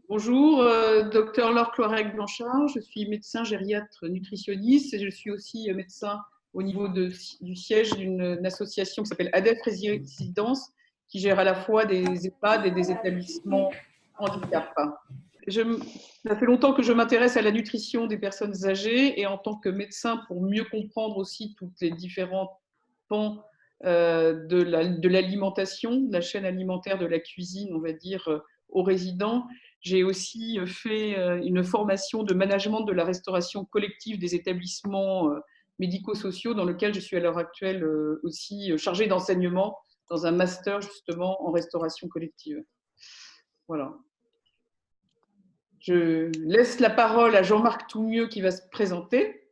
Bonjour, docteur Laure Cloirec-Blanchard, je suis médecin gériatre nutritionniste et je suis aussi médecin au niveau du siège d'une association qui s'appelle ADEF Résidence, qui gère à la fois des EHPAD et des établissements handicap. Ça fait longtemps que je m'intéresse à la nutrition des personnes âgées et en tant que médecin, pour mieux comprendre aussi toutes les différents pans de l'alimentation, de la chaîne alimentaire, de la cuisine, on va dire, aux résidents. J'ai aussi fait une formation de management de la restauration collective des établissements médico-sociaux, dans lequel je suis à l'heure actuelle aussi chargée d'enseignement dans un master justement en restauration collective. Voilà. Je laisse la parole à Jean-Marc Toumieux qui va se présenter.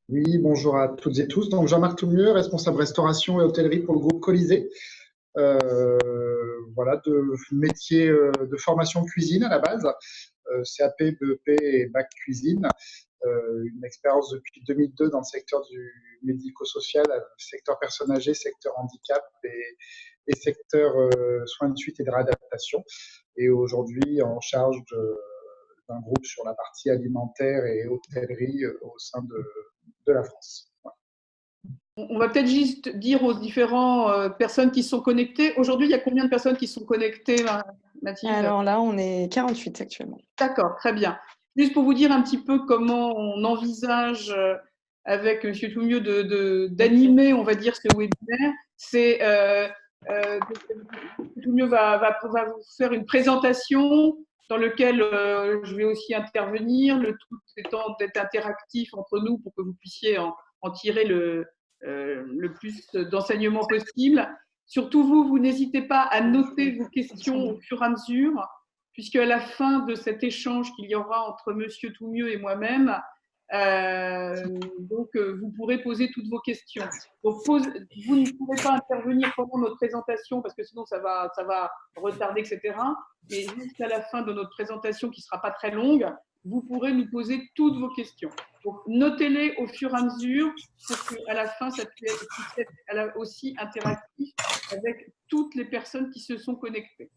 Oui, bonjour à toutes et tous. Donc Jean-Marc Toumieux, responsable restauration et hôtellerie pour le groupe Colisée. Voilà, de métier de formation cuisine à la base, CAP, BEP et bac cuisine. Une expérience depuis 2002 dans le secteur du médico-social, secteur personnes âgées, secteur handicap et secteur soins de suite et de réadaptation. Et aujourd'hui en charge d'un groupe sur la partie alimentaire et hôtellerie au sein de la France. Voilà. On va peut-être juste dire aux différentes personnes qui sont connectées. Aujourd'hui, il y a combien de personnes qui sont connectées, Mathilde? Alors là, on est 48 actuellement. D'accord, très bien. Juste pour vous dire un petit peu comment on envisage avec M. Toumieux d'animer, on va dire, ce webinaire. C'est Toumieux va vous faire une présentation dans laquelle je vais aussi intervenir, le tout étant d'être interactif entre nous pour que vous puissiez en tirer le plus d'enseignements possible. Surtout vous n'hésitez pas à noter vos questions au fur et à mesure, puisque à la fin de cet échange qu'il y aura entre Monsieur Toumieux et moi-même, vous pourrez poser toutes vos questions. Donc, vous ne pourrez pas intervenir pendant notre présentation parce que sinon ça va retarder, etc. Et jusqu'à la fin de notre présentation, qui ne sera pas très longue, vous pourrez nous poser toutes vos questions. Donc, notez-les au fur et à mesure pour qu'à la fin, ça puisse être aussi interactif avec toutes les personnes qui se sont connectées.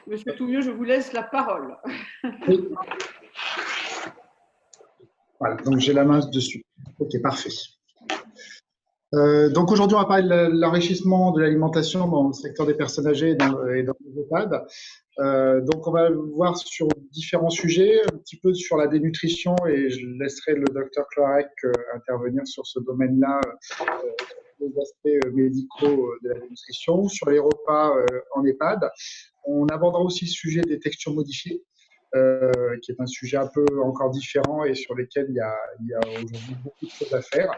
Monsieur Toumieux, je vous laisse la parole. Oui. Voilà, donc j'ai la main dessus. Ok, parfait. Donc aujourd'hui, on va parler de l'enrichissement de l'alimentation dans le secteur des personnes âgées et dans les EHPAD. Donc on va voir sur différents sujets, un petit peu sur la dénutrition, et je laisserai le docteur Cloirec intervenir sur ce domaine-là, les aspects médicaux de la dénutrition, sur les repas en EHPAD. On abordera aussi le sujet des textures modifiées, qui est un sujet un peu encore différent et sur lequel il y a aujourd'hui beaucoup de choses à faire.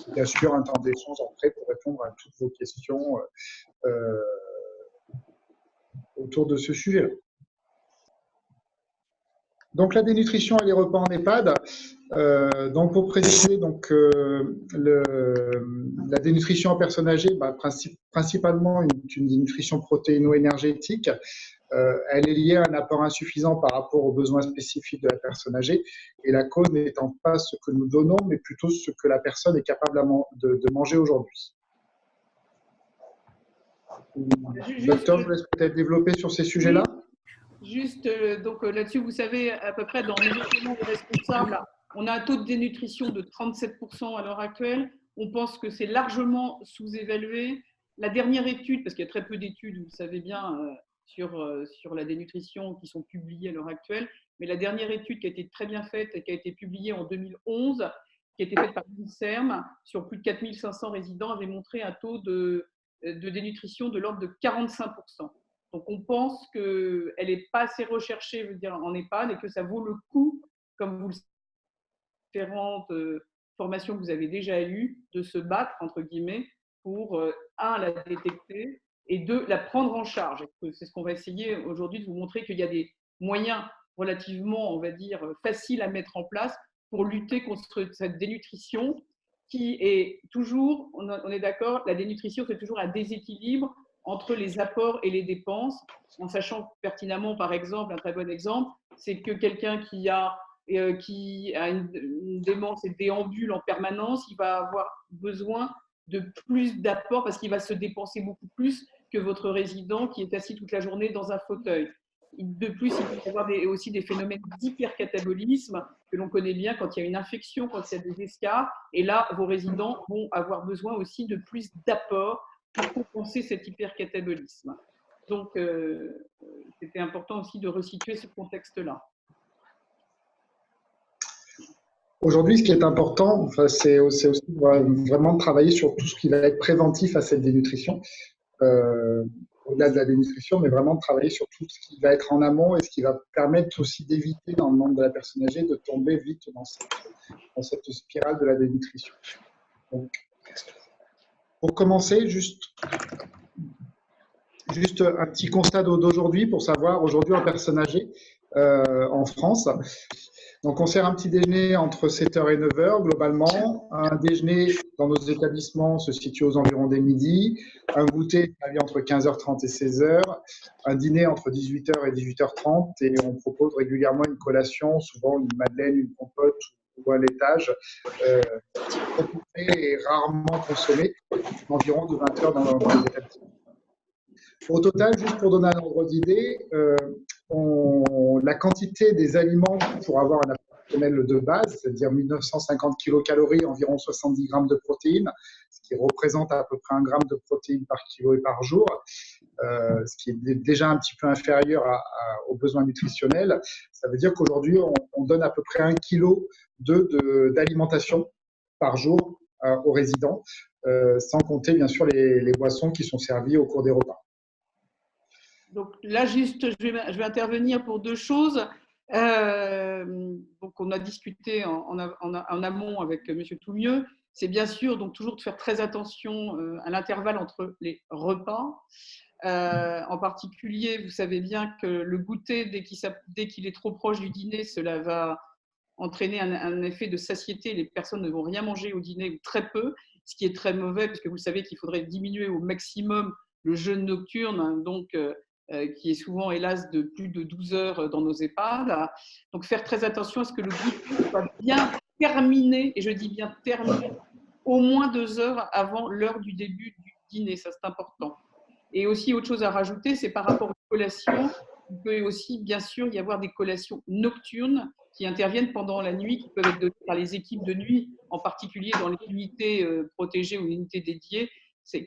Et bien sûr, un temps d'échange après pour répondre à toutes vos questions autour de ce sujet-là. Donc la dénutrition et les repas en EHPAD. Donc pour préciser, la dénutrition en personnes âgées, principalement une dénutrition protéino-énergétique. Elle est liée à un apport insuffisant par rapport aux besoins spécifiques de la personne âgée, et la cause n'étant pas ce que nous donnons, mais plutôt ce que la personne est capable de manger aujourd'hui. Docteur, je vous laisse peut-être développer sur ces sujets-là. Juste, donc là-dessus, vous savez, à peu près dans les éléments responsables, on a un taux de dénutrition de 37% à l'heure actuelle. On pense que c'est largement sous-évalué. La dernière étude, parce qu'il y a très peu d'études, vous le savez bien, sur la dénutrition qui sont publiées à l'heure actuelle, mais la dernière étude qui a été très bien faite et qui a été publiée en 2011, qui a été faite par l'INSERM, sur plus de 4500 résidents, avait montré un taux de dénutrition de l'ordre de 45%. Donc, on pense qu'elle n'est pas assez recherchée, je veux dire, en EHPAD, et que ça vaut le coup, comme vous le savez, différentes formations que vous avez déjà eues, de se battre, entre guillemets, pour, un, la détecter, et deux, la prendre en charge. C'est ce qu'on va essayer aujourd'hui, de vous montrer qu'il y a des moyens relativement, on va dire, faciles à mettre en place pour lutter contre cette dénutrition qui est toujours, on est d'accord, la dénutrition, c'est toujours un déséquilibre entre les apports et les dépenses, en sachant pertinemment, par exemple, un très bon exemple, c'est que quelqu'un qui a une démence et déambule en permanence, il va avoir besoin de plus d'apport parce qu'il va se dépenser beaucoup plus que votre résident qui est assis toute la journée dans un fauteuil. De plus, il peut y avoir aussi des phénomènes d'hypercatabolisme que l'on connaît bien quand il y a une infection, quand il y a des escarres. Et là, vos résidents vont avoir besoin aussi de plus d'apport pour compenser cet hypercatabolisme. Donc, c'était important aussi de resituer ce contexte-là. Aujourd'hui, ce qui est important, enfin, c'est aussi vraiment de travailler sur tout ce qui va être préventif à cette dénutrition. Au-delà de la dénutrition, mais vraiment de travailler sur tout ce qui va être en amont et ce qui va permettre aussi d'éviter dans le monde de la personne âgée de tomber vite dans cette spirale de la dénutrition. Donc, pour commencer, juste un petit constat d'aujourd'hui pour savoir, aujourd'hui en personne âgée en France, donc on sert un petit déjeuner entre 7h et 9h globalement. Un déjeuner dans nos établissements se situe aux environs des midis. Un goûter entre 15h30 et 16h. Un dîner entre 18h et 18h30. Et on propose régulièrement une collation, souvent une madeleine, une compote ou un laitage, proposé et rarement consommé, environ de 20h dans les établissements. Au total, juste pour donner un ordre d'idée, la quantité des aliments pour avoir un apport nutritionnel de base, c'est-à-dire 1950 kilocalories, environ 70 grammes de protéines, ce qui représente à peu près 1 gramme de protéines par kilo et par jour, ce qui est déjà un petit peu inférieur aux besoins nutritionnels. Ça veut dire qu'aujourd'hui, on donne à peu près 1 kilo d'alimentation par jour aux résidents, sans compter bien sûr les boissons qui sont servies au cours des repas. Donc là, juste, je vais intervenir pour deux choses. Donc on a discuté en amont avec M. Toumieux. C'est bien sûr donc toujours de faire très attention à l'intervalle entre les repas. En particulier, vous savez bien que le goûter, dès qu'il est trop proche du dîner, cela va entraîner un effet de satiété. Les personnes ne vont rien manger au dîner ou très peu, ce qui est très mauvais parce que vous savez qu'il faudrait diminuer au maximum le jeûne nocturne, donc qui est souvent, hélas, de plus de 12 heures dans nos EHPAD. Donc, faire très attention à ce que le goûter soit bien terminé, et je dis bien terminé, au moins 2 heures avant l'heure du début du dîner. Ça, c'est important. Et aussi, autre chose à rajouter, c'est par rapport aux collations. Il peut aussi, bien sûr, y avoir des collations nocturnes qui interviennent pendant la nuit, qui peuvent être données par les équipes de nuit, en particulier dans les unités protégées ou unités dédiées,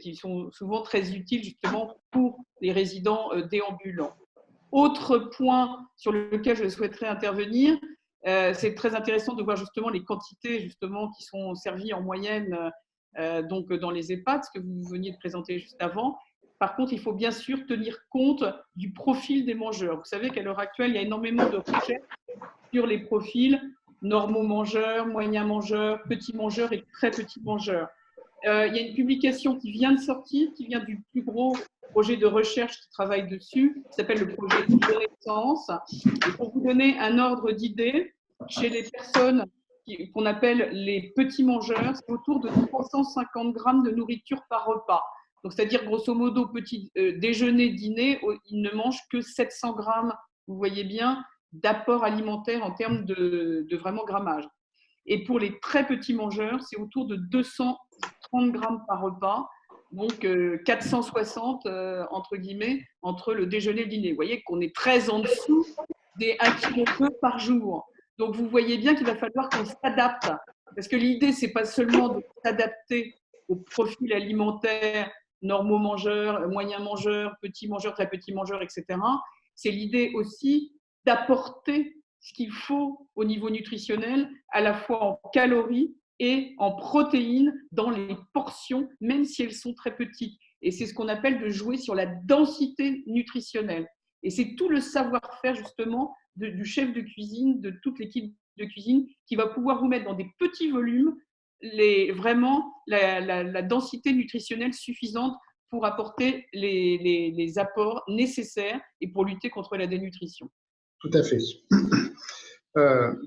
qui sont souvent très utiles justement pour les résidents déambulants. Autre point sur lequel je souhaiterais intervenir, c'est très intéressant de voir justement les quantités justement qui sont servies en moyenne donc dans les EHPAD, ce que vous veniez de présenter juste avant. Par contre, il faut bien sûr tenir compte du profil des mangeurs. Vous savez qu'à l'heure actuelle, il y a énormément de recherches sur les profils normaux mangeurs, moyens mangeurs, petits mangeurs et très petits mangeurs. Il y a une publication qui vient de sortir, qui vient du plus gros projet de recherche qui travaille dessus, qui s'appelle le projet Hyperessence. Et pour vous donner un ordre d'idée, chez les personnes qu'on appelle les petits mangeurs, c'est autour de 350 grammes de nourriture par repas. Donc, c'est-à-dire, grosso modo, petit déjeuner, dîner, ils ne mangent que 700 grammes, vous voyez bien, d'apport alimentaire en termes de vraiment grammage. Et pour les très petits mangeurs, c'est autour de 230 grammes par repas, donc 460 entre guillemets, entre le déjeuner et le dîner. Vous voyez qu'on est très en dessous des 1,2 kg par jour. Donc vous voyez bien qu'il va falloir qu'on s'adapte. Parce que l'idée, ce n'est pas seulement de s'adapter au profil alimentaire, normaux mangeurs, moyens mangeurs, petits mangeurs, très petits mangeurs, etc. C'est l'idée aussi d'apporter ce qu'il faut au niveau nutritionnel, à la fois en calories et en protéines dans les portions, même si elles sont très petites. Et c'est ce qu'on appelle de jouer sur la densité nutritionnelle. Et c'est tout le savoir-faire justement du chef de cuisine, de toute l'équipe de cuisine, qui va pouvoir vous mettre dans des petits volumes vraiment la densité nutritionnelle suffisante pour apporter les apports nécessaires et pour lutter contre la dénutrition. Tout à fait.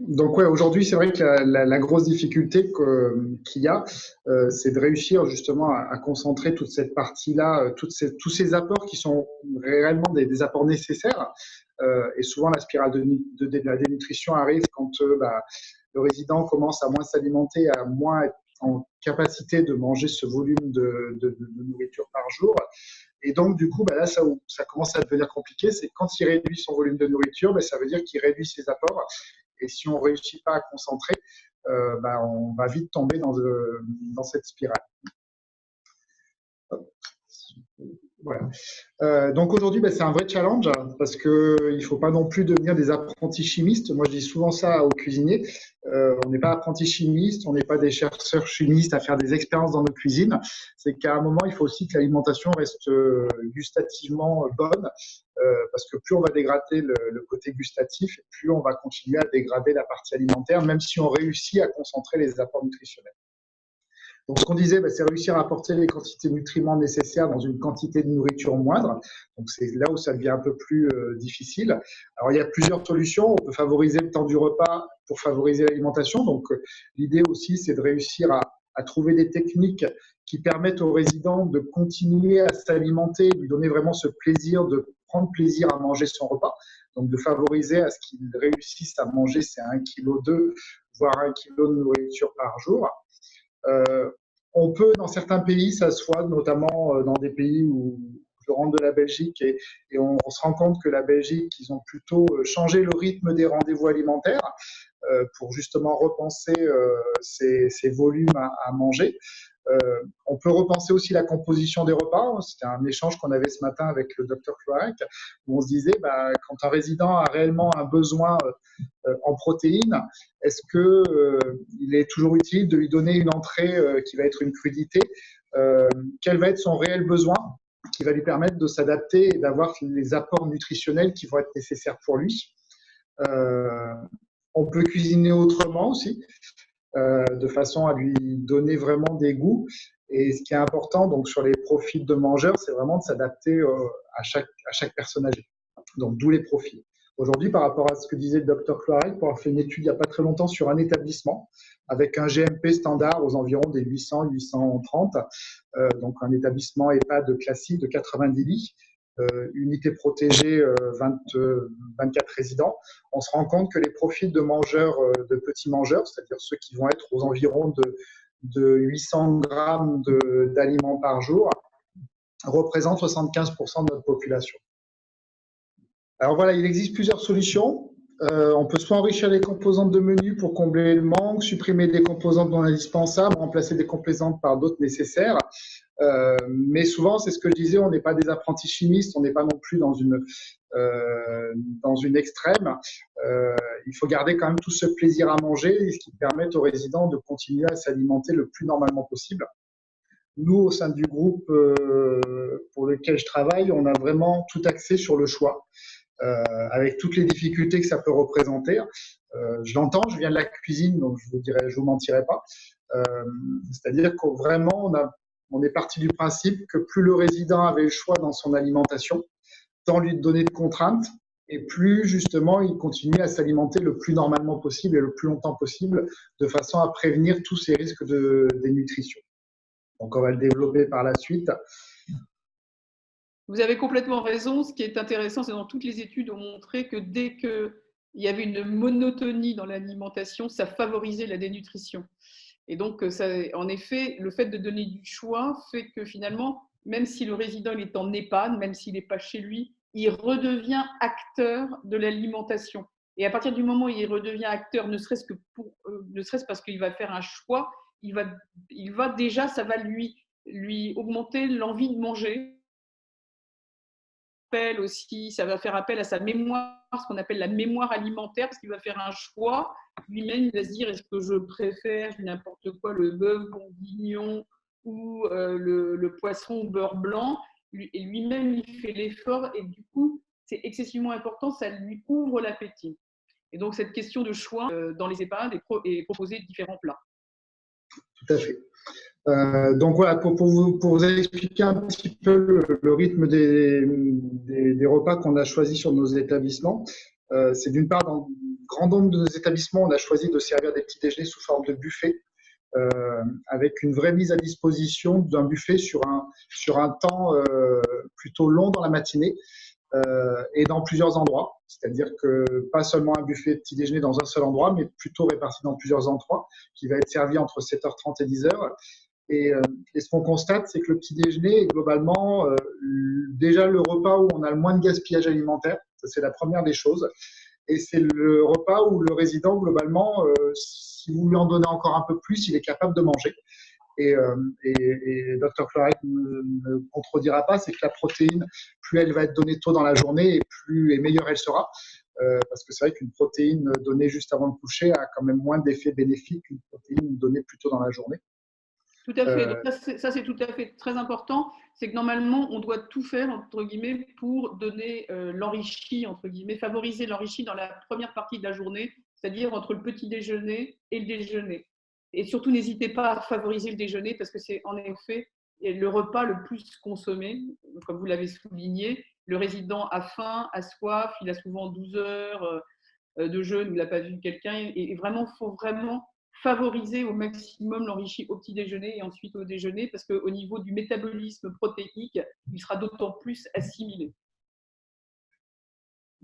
Donc ouais, aujourd'hui, c'est vrai que la grosse difficulté qu'il y a, c'est de réussir justement à concentrer toute cette partie-là, tous ces apports qui sont réellement des apports nécessaires. Et souvent, la spirale de la dénutrition arrive quand le résident commence à moins s'alimenter, à moins être en capacité de manger ce volume de nourriture par jour. Et donc, du coup, là, ça commence à devenir compliqué. C'est quand il réduit son volume de nourriture, ça veut dire qu'il réduit ses apports. Et si on ne réussit pas à concentrer, on va vite tomber dans cette spirale. Voilà. Donc aujourd'hui, c'est un vrai challenge parce qu'il ne faut pas non plus devenir des apprentis chimistes. Moi, je dis souvent ça aux cuisiniers. On n'est pas apprentis chimistes, on n'est pas des chercheurs chimistes à faire des expériences dans nos cuisines. C'est qu'à un moment, il faut aussi que l'alimentation reste gustativement bonne parce que plus on va dégrader le côté gustatif, plus on va continuer à dégrader la partie alimentaire, même si on réussit à concentrer les apports nutritionnels. Donc, ce qu'on disait, c'est réussir à apporter les quantités de nutriments nécessaires dans une quantité de nourriture moindre. Donc, c'est là où ça devient un peu plus difficile. Alors, il y a plusieurs solutions. On peut favoriser le temps du repas pour favoriser l'alimentation. Donc, l'idée aussi, c'est de réussir à trouver des techniques qui permettent aux résidents de continuer à s'alimenter, de lui donner vraiment ce plaisir, de prendre plaisir à manger son repas. Donc, de favoriser à ce qu'ils réussissent à manger ces 1,2 kg, voire 1 kg de nourriture par jour. On peut, dans certains pays, ça se voit, notamment dans des pays où je rentre de la Belgique et on se rend compte que la Belgique, ils ont plutôt changé le rythme des rendez-vous alimentaires pour justement repenser ces volumes à manger. On peut repenser aussi la composition des repas. C'était un échange qu'on avait ce matin avec le docteur Cloarec, où on se disait, quand un résident a réellement un besoin en protéines, est-ce qu'il est toujours utile de lui donner une entrée qui va être une crudité? Quel va être son réel besoin qui va lui permettre de s'adapter et d'avoir les apports nutritionnels qui vont être nécessaires pour lui? On peut cuisiner autrement aussi, de façon à lui donner vraiment des goûts. Et ce qui est important donc, sur les profils de mangeurs, c'est vraiment de s'adapter à chaque personne âgée. Donc, d'où les profils. Aujourd'hui, par rapport à ce que disait le docteur Cloarec, pour avoir fait une étude il n'y a pas très longtemps sur un établissement avec un GMP standard aux environs des 800-830, donc un établissement EHPAD classique de 90 lits, unité protégée 24 résidents, on se rend compte que les profils de mangeurs, de petits mangeurs, c'est-à-dire ceux qui vont être aux environs de 800 grammes d'aliments par jour, représentent 75% de notre population. Alors voilà, il existe plusieurs solutions. On peut soit enrichir les composantes de menu pour combler le manque, supprimer des composantes non indispensables, remplacer des composantes par d'autres nécessaires. Mais souvent, c'est ce que je disais, on n'est pas des apprentis chimistes, on n'est pas non plus dans une extrême. Il faut garder quand même tout ce plaisir à manger, ce qui permet aux résidents de continuer à s'alimenter le plus normalement possible. Nous, au sein du groupe pour lequel je travaille, on a vraiment tout axé sur le choix. Avec toutes les difficultés que ça peut représenter. Je l'entends, je viens de la cuisine, donc je vous mentirai pas. C'est-à-dire que vraiment, on est parti du principe que plus le résident avait le choix dans son alimentation, tant lui donner de contraintes, et plus justement il continue à s'alimenter le plus normalement possible et le plus longtemps possible, de façon à prévenir tous ces risques de dénutrition. Donc on va le développer par la suite. Vous avez complètement raison. Ce qui est intéressant, c'est que toutes les études ont montré que dès qu'il y avait une monotonie dans l'alimentation, ça favorisait la dénutrition. Et donc, en effet, le fait de donner du choix fait que finalement, même si le résident est en EHPAD, même s'il n'est pas chez lui, il redevient acteur de l'alimentation. Et à partir du moment où il redevient acteur, ne serait-ce parce qu'il va faire un choix, ça va lui augmenter l'envie de manger. Aussi, ça va faire appel à sa mémoire, ce qu'on appelle la mémoire alimentaire, parce qu'il va faire un choix. Lui-même, il va se dire, est-ce que je préfère n'importe quoi, le bœuf bourguignon ou le poisson au beurre blanc? Et lui-même, il fait l'effort et du coup, c'est excessivement important, ça lui ouvre l'appétit. Et donc, cette question de choix dans les EHPAD est proposée de différents plats. Tout à fait. Donc voilà, pour vous expliquer un petit peu le rythme des repas qu'on a choisis sur nos établissements, c'est d'une part, dans grand nombre de nos établissements, on a choisi de servir des petits déjeuners sous forme de buffet, avec une vraie mise à disposition d'un buffet sur un temps plutôt long dans la matinée. et dans plusieurs endroits. C'est-à-dire que pas seulement un buffet de petit déjeuner dans un seul endroit, mais plutôt réparti dans plusieurs endroits, qui va être servi entre 7h30 et 10h. Et ce qu'on constate, c'est que le petit déjeuner est globalement déjà le repas où on a le moins de gaspillage alimentaire. Ça, c'est la première des choses. Et c'est le repas où le résident, globalement, si vous lui en donnez encore un peu plus, il est capable de manger. Et Dr. Clorec ne contredira pas, c'est que la protéine, plus elle va être donnée tôt dans la journée, et meilleure elle sera. Parce que c'est vrai qu'une protéine donnée juste avant le coucher a quand même moins d'effets bénéfiques qu'une protéine donnée plus tôt dans la journée. Tout à fait. Donc ça, c'est tout à fait très important. C'est que normalement, on doit tout faire, entre guillemets, pour donner l'enrichi, entre guillemets, favoriser l'enrichi dans la première partie de la journée, c'est-à-dire entre le petit déjeuner et le déjeuner. Et surtout, n'hésitez pas à favoriser le déjeuner parce que c'est en effet le repas le plus consommé, comme vous l'avez souligné. Le résident a faim, a soif, il a souvent 12 heures de jeûne, il n'a pas vu quelqu'un. Et vraiment, il faut vraiment favoriser au maximum l'enrichi au petit déjeuner et ensuite au déjeuner parce qu'au niveau du métabolisme protéique, il sera d'autant plus assimilé.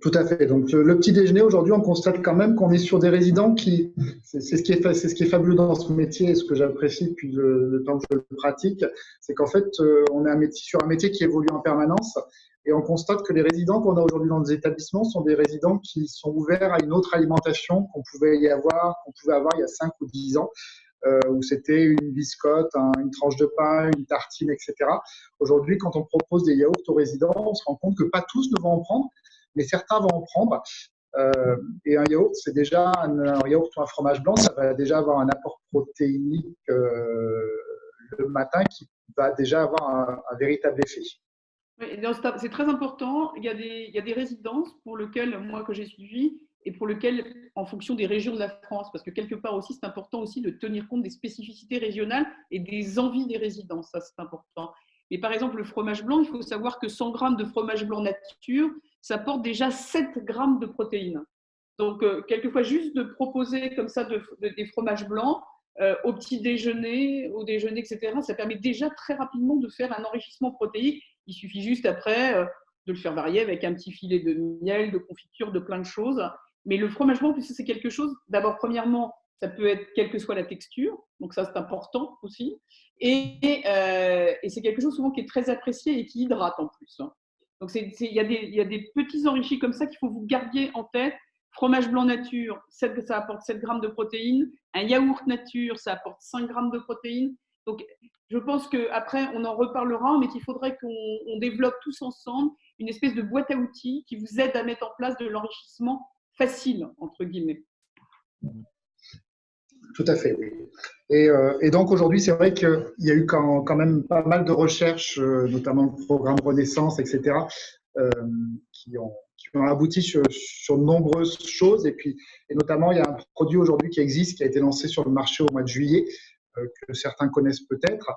Tout à fait. Donc, le petit déjeuner, aujourd'hui, on constate quand même qu'on est sur des résidents qui, c'est ce qui est fabuleux dans ce métier et ce que j'apprécie depuis le temps que je le pratique, c'est qu'en fait, on est sur un métier qui évolue en permanence et on constate que les résidents qu'on a aujourd'hui dans les établissements sont des résidents qui sont ouverts à une autre alimentation qu'on pouvait avoir il y a 5 ou 10 ans. Où c'était une biscotte, une tranche de pain, une tartine, etc. Aujourd'hui, quand on propose des yaourts aux résidents, on se rend compte que pas tous ne vont en prendre, mais certains vont en prendre. Et un yaourt, c'est déjà un yaourt ou un fromage blanc, ça va déjà avoir un apport protéinique le matin qui va déjà avoir un véritable effet. Oui, c'est très important. Il y a des résidences pour lesquelles, moi, que j'ai suivies, et pour lesquelles, en fonction des régions de la France, parce que quelque part aussi, c'est important aussi de tenir compte des spécificités régionales et des envies des résidents, ça c'est important. Mais par exemple, le fromage blanc, il faut savoir que 100 grammes de fromage blanc nature, ça porte déjà 7 grammes de protéines. Donc, quelquefois, juste de proposer comme ça des fromages blancs au petit déjeuner, au déjeuner, etc., ça permet déjà très rapidement de faire un enrichissement protéique. Il suffit juste après de le faire varier avec un petit filet de miel, de confiture, de plein de choses. Mais le fromage blanc, c'est quelque chose, d'abord, premièrement, ça peut être quelle que soit la texture, donc ça c'est important aussi. Et c'est quelque chose souvent qui est très apprécié et qui hydrate en plus. Donc il y a des petits enrichis comme ça qu'il faut vous garder en tête. Fromage blanc nature, ça apporte 7 grammes de protéines. Un yaourt nature, ça apporte 5 grammes de protéines. Donc, je pense qu'après, on en reparlera, mais qu'il faudrait qu'on développe tous ensemble une espèce de boîte à outils qui vous aide à mettre en place de l'enrichissement facile, entre guillemets. Tout à fait, oui. Et donc aujourd'hui, c'est vrai qu'il y a eu quand même pas mal de recherches, notamment le programme Renaissance, etc., qui ont abouti sur de nombreuses choses. Et notamment, il y a un produit aujourd'hui qui existe, qui a été lancé sur le marché au mois de juillet, que certains connaissent peut-être,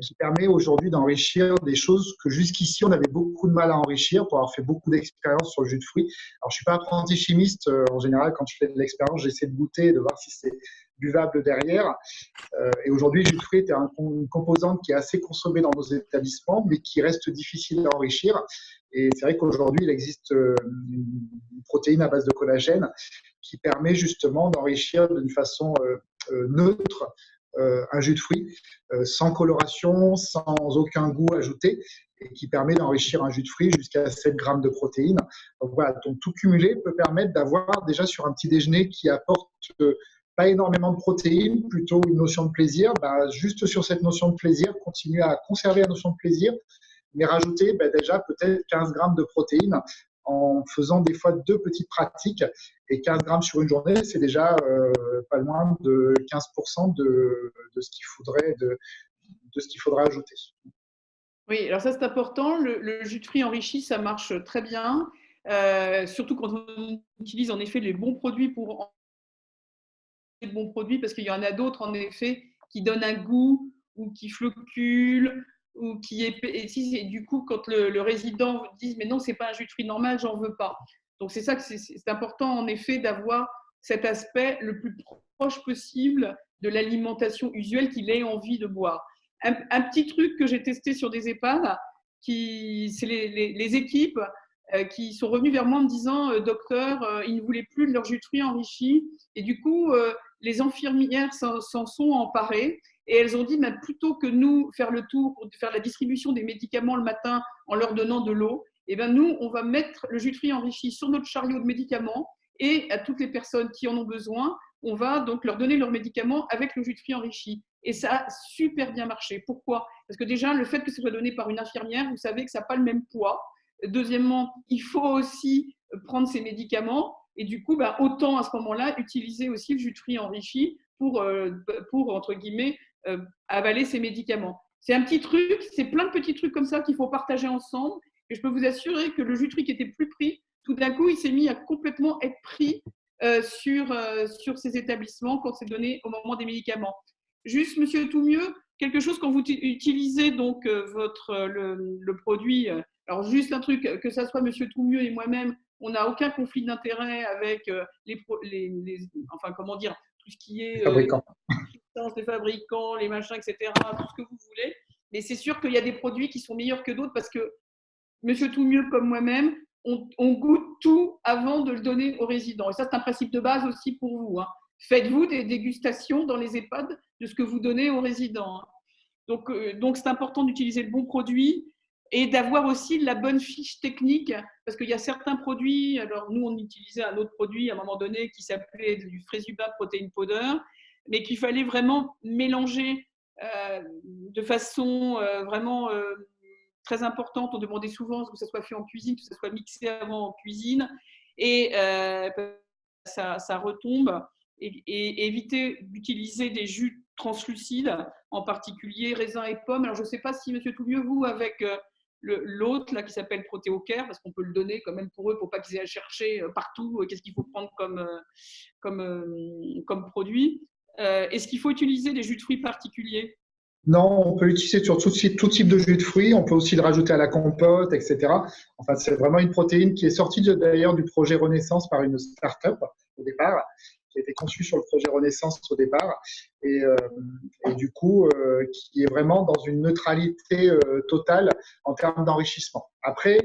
qui permet aujourd'hui d'enrichir des choses que jusqu'ici on avait beaucoup de mal à enrichir pour avoir fait beaucoup d'expériences sur le jus de fruits. Alors je suis pas apprenti chimiste, en général quand je fais de l'expérience j'essaie de goûter et de voir si c'est buvable derrière. Et aujourd'hui le jus de fruits est une composante qui est assez consommée dans nos établissements mais qui reste difficile à enrichir. Et c'est vrai qu'aujourd'hui il existe une protéine à base de collagène qui permet justement d'enrichir d'une façon neutre un jus de fruits sans coloration, sans aucun goût ajouté et qui permet d'enrichir un jus de fruits jusqu'à 7 grammes de protéines. Donc voilà, donc tout cumulé peut permettre d'avoir déjà sur un petit déjeuner qui apporte pas énormément de protéines, plutôt une notion de plaisir, juste sur cette notion de plaisir, continuer à conserver la notion de plaisir, mais rajouter déjà peut-être 15 grammes de protéines en faisant des fois 2 petites pratiques. Et 15 grammes sur une journée, c'est déjà pas loin de 15% de ce qu'il faudrait ajouter. Oui, alors ça c'est important. Le jus de fruits enrichi, ça marche très bien. Surtout quand on utilise en effet les bons produits parce qu'il y en a d'autres en effet qui donnent un goût ou qui floculent ou qui et du coup quand le résident dit mais non c'est pas un jus de fruits normal, j'en veux pas. Donc c'est ça que c'est important en effet d'avoir cet aspect le plus proche possible de l'alimentation usuelle qu'il ait envie de boire. Un petit truc que j'ai testé sur des EHPAD, c'est les équipes qui sont revenus vers moi en me disant docteur, ils ne voulaient plus de leur jus de fruits enrichi. Et du coup, les infirmières s'en sont emparées. Et elles ont dit, bah, plutôt que nous faire le tour, faire la distribution des médicaments le matin en leur donnant de l'eau, eh ben nous, on va mettre le jus de fruits enrichi sur notre chariot de médicaments et à toutes les personnes qui en ont besoin, on va donc leur donner leurs médicaments avec le jus de fruits enrichi. Et ça a super bien marché. Pourquoi? Parce que déjà, le fait que ce soit donné par une infirmière, vous savez que ça n'a pas le même poids. Deuxièmement, il faut aussi prendre ces médicaments et du coup, bah, autant à ce moment-là utiliser aussi le jus de fruits enrichi pour entre guillemets, avaler ces médicaments. C'est un petit truc, c'est plein de petits trucs comme ça qu'il faut partager ensemble. Et je peux vous assurer que le jus de fruits qui était plus pris, tout d'un coup, il s'est mis à complètement être pris sur ces établissements quand c'est donné au moment des médicaments. Juste, monsieur Toumieux, quelque chose quand vous utilisez donc le produit, alors juste un truc, que ça soit monsieur Toumieux et moi-même, on n'a aucun conflit d'intérêt avec enfin comment dire, tout ce qui est les fabricants, les machins, etc., tout ce que vous voulez. Mais c'est sûr qu'il y a des produits qui sont meilleurs que d'autres parce que monsieur Toumieux comme moi-même, on goûte tout avant de le donner aux résidents. Et ça, c'est un principe de base aussi pour vous. Hein. Faites-vous des dégustations dans les EHPAD de ce que vous donnez aux résidents. Hein. Donc, c'est important d'utiliser le bon produit et d'avoir aussi la bonne fiche technique parce qu'il y a certains produits, alors nous, on utilisait un autre produit à un moment donné qui s'appelait du Frésubat Protein Powder, mais qu'il fallait vraiment mélanger de façon vraiment très importante. On demandait souvent que ça soit fait en cuisine, que ça soit mixé avant en cuisine, et ça retombe. Et éviter d'utiliser des jus translucides, en particulier raisin et pommes. Alors, je ne sais pas si, monsieur Toumieux, vous, avec l'autre là qui s'appelle Protéocare, parce qu'on peut le donner quand même pour eux, pour pas qu'ils aient à chercher partout qu'est-ce qu'il faut prendre comme produit. Est-ce qu'il faut utiliser des jus de fruits particuliers? Non, on peut l'utiliser sur tout type de jus de fruits. On peut aussi le rajouter à la compote, etc. Enfin, c'est vraiment une protéine qui est sortie d'ailleurs du projet Renaissance par une start-up au départ, qui a été conçue sur le projet Renaissance au départ, et du coup, qui est vraiment dans une neutralité totale en termes d'enrichissement. Après,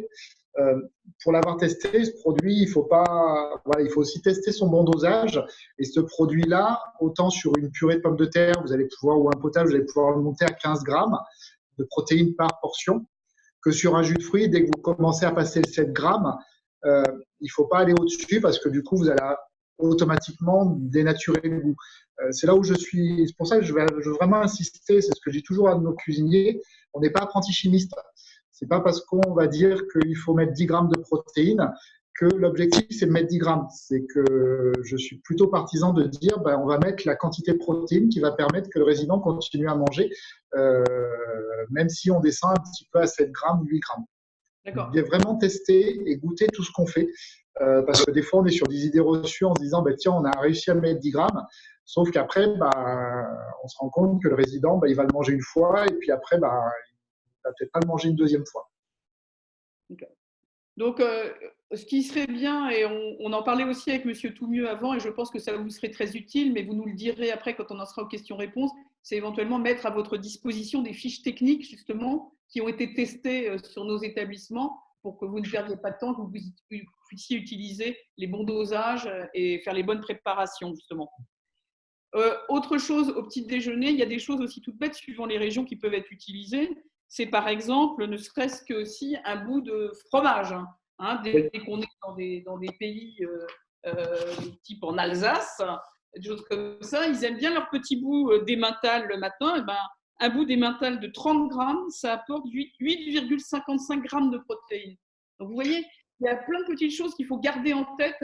pour l'avoir testé, ce produit, il faut aussi tester son bon dosage. Et ce produit-là, autant sur une purée de pommes de terre, ou un potage, vous allez pouvoir le monter à 15 grammes de protéines par portion, que sur un jus de fruits, dès que vous commencez à passer le 7 grammes, il ne faut pas aller au-dessus parce que du coup, vous allez automatiquement dénaturer le goût. C'est là où je suis. C'est pour ça que je veux vraiment insister. C'est ce que je dis toujours à nos cuisiniers. On n'est pas apprenti chimiste. C'est pas parce qu'on va dire qu'il faut mettre 10 grammes de protéines que l'objectif c'est de mettre 10 grammes. C'est que je suis plutôt partisan de dire on va mettre la quantité de protéines qui va permettre que le résident continue à manger, même si on descend un petit peu à 7 grammes, 8 grammes. D'accord. Il faut vraiment tester et goûter tout ce qu'on fait. Parce que des fois, on est sur des idées reçues en se disant tiens, on a réussi à mettre 10 grammes. Sauf qu'après, on se rend compte que le résident, il va le manger une fois et puis après, il ne va peut-être pas le manger une deuxième fois. Okay. Donc, ce qui serait bien, et on en parlait aussi avec monsieur Toumieux avant, et je pense que ça vous serait très utile, mais vous nous le direz après quand on en sera aux questions-réponses, c'est éventuellement mettre à votre disposition des fiches techniques, justement, qui ont été testées sur nos établissements pour que vous ne perdiez pas de temps, que vous puissiez utiliser les bons dosages et faire les bonnes préparations, justement. Autre chose, au petit déjeuner, il y a des choses aussi toutes bêtes suivant les régions qui peuvent être utilisées. C'est par exemple, ne serait-ce que aussi un bout de fromage. Hein, dès qu'on est dans des pays type en Alsace, des choses comme ça, ils aiment bien leur petit bout d'emmental le matin. Et un bout d'emmental de 30 grammes, ça apporte 8,55 grammes de protéines. Donc vous voyez, il y a plein de petites choses qu'il faut garder en tête.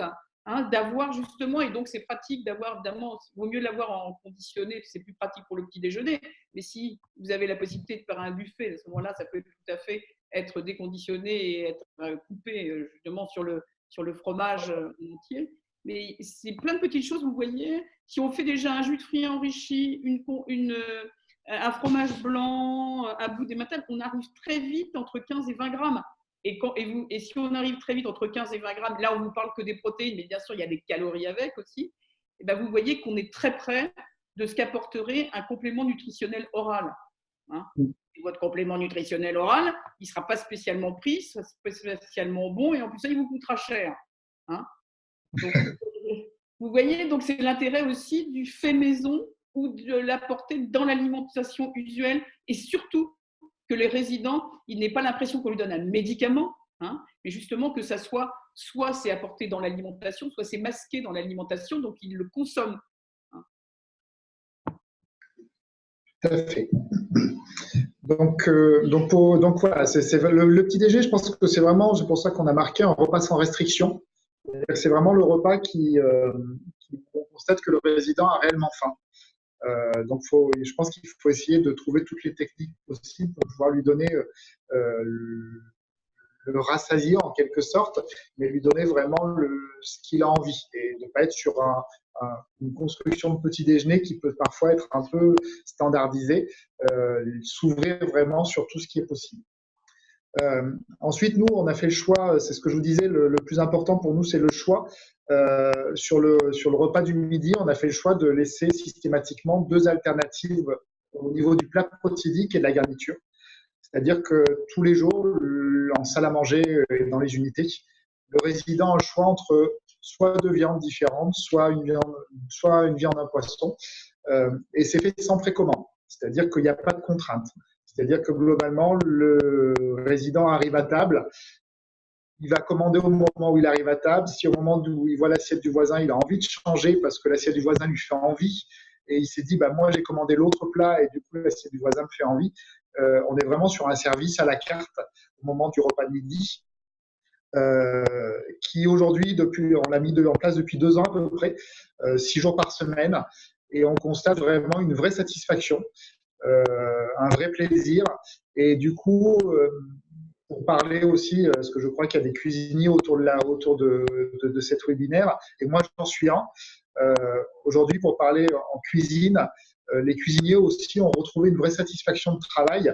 D'avoir justement, et donc c'est pratique d'avoir, évidemment, il vaut mieux l'avoir en conditionné, c'est plus pratique pour le petit déjeuner, mais si vous avez la possibilité de faire un buffet, à ce moment-là, ça peut tout à fait être déconditionné et être coupé justement sur le fromage entier. Mais c'est plein de petites choses, vous voyez, si on fait déjà un jus de fruits enrichi, un fromage blanc, un bout d'emmental, on arrive très vite entre 15 et 20 grammes. Et si on arrive très vite entre 15 et 20 grammes, là on ne vous parle que des protéines, mais bien sûr il y a des calories avec aussi, et vous voyez qu'on est très près de ce qu'apporterait un complément nutritionnel oral. Hein. votre complément nutritionnel oral, il ne sera pas spécialement pris, sera spécialement bon, et en plus, ça, il vous coûtera cher. Hein. Donc, vous voyez, donc c'est l'intérêt aussi du fait maison ou de l'apporter dans l'alimentation usuelle, et surtout que les résidents, ils n'aient pas l'impression qu'on lui donne un médicament, hein, mais justement que ça soit c'est apporté dans l'alimentation, soit c'est masqué dans l'alimentation, donc ils le consomment. Hein. Tout à fait. Donc voilà, c'est le petit déjeuner, je pense que c'est pour ça qu'on a marqué un repas sans restriction. C'est vraiment le repas on constate que le résident a réellement faim. Donc, je pense qu'il faut essayer de trouver toutes les techniques possibles pour pouvoir lui donner le rassasier en quelque sorte, mais lui donner vraiment ce qu'il a envie et ne pas être sur une construction de petit déjeuner qui peut parfois être un peu standardisée, s'ouvrir vraiment sur tout ce qui est possible. Ensuite, nous, on a fait le choix, c'est ce que je vous disais, le plus important pour nous, c'est le choix. Sur le repas du midi, on a fait le choix de laisser systématiquement 2 alternatives au niveau du plat protidique et de la garniture. C'est-à-dire que tous les jours, en salle à manger et dans les unités, le résident a le choix entre soit 2 viandes différentes, soit une viande, un poisson, et c'est fait sans précommande. C'est-à-dire qu'il n'y a pas de contrainte. C'est-à-dire que globalement, le résident arrive à table, il va commander au moment où il arrive à table. Si au moment où il voit l'assiette du voisin, il a envie de changer parce que l'assiette du voisin lui fait envie, et il s'est dit, moi j'ai commandé l'autre plat et du coup l'assiette du voisin me fait envie, on est vraiment sur un service à la carte au moment du repas de midi, qui aujourd'hui, on l'a mis en place depuis 2 ans à peu près, 6 jours par semaine, et on constate vraiment une vraie satisfaction. Un vrai plaisir. Et du coup, pour parler aussi, parce que je crois qu'il y a des cuisiniers autour de cet webinaire, et moi j'en suis un. Aujourd'hui, pour parler en cuisine, les cuisiniers aussi ont retrouvé une vraie satisfaction de travail,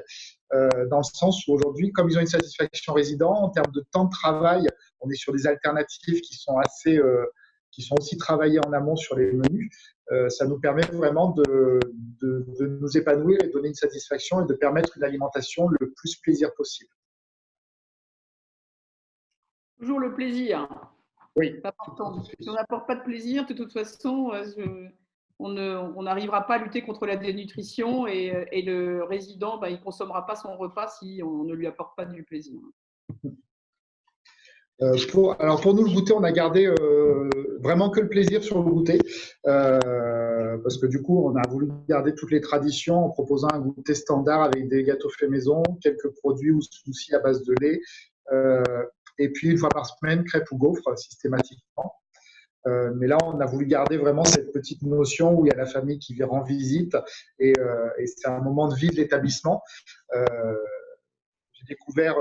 dans le sens où aujourd'hui, comme ils ont une satisfaction résident, en termes de temps de travail, on est sur des alternatives qui sont aussi travaillées en amont sur les menus. Ça nous permet vraiment de nous épanouir et de donner une satisfaction et de permettre une alimentation le plus plaisir possible. Toujours le plaisir. Oui. C'est important. Si on n'apporte pas de plaisir, de toute façon, on n'arrivera pas à lutter contre la dénutrition, et le résident, il ne consommera pas son repas si on ne lui apporte pas du plaisir. Alors pour nous, le goûter, on a gardé vraiment que le plaisir sur le goûter, parce que du coup, on a voulu garder toutes les traditions en proposant un goûter standard avec des gâteaux faits maison, quelques produits ou smoothies à base de lait, et puis 1 fois par semaine, crêpes ou gaufres systématiquement. Mais là, on a voulu garder vraiment cette petite notion où il y a la famille qui rend visite, et c'est un moment de vie de l'établissement. J'ai découvert,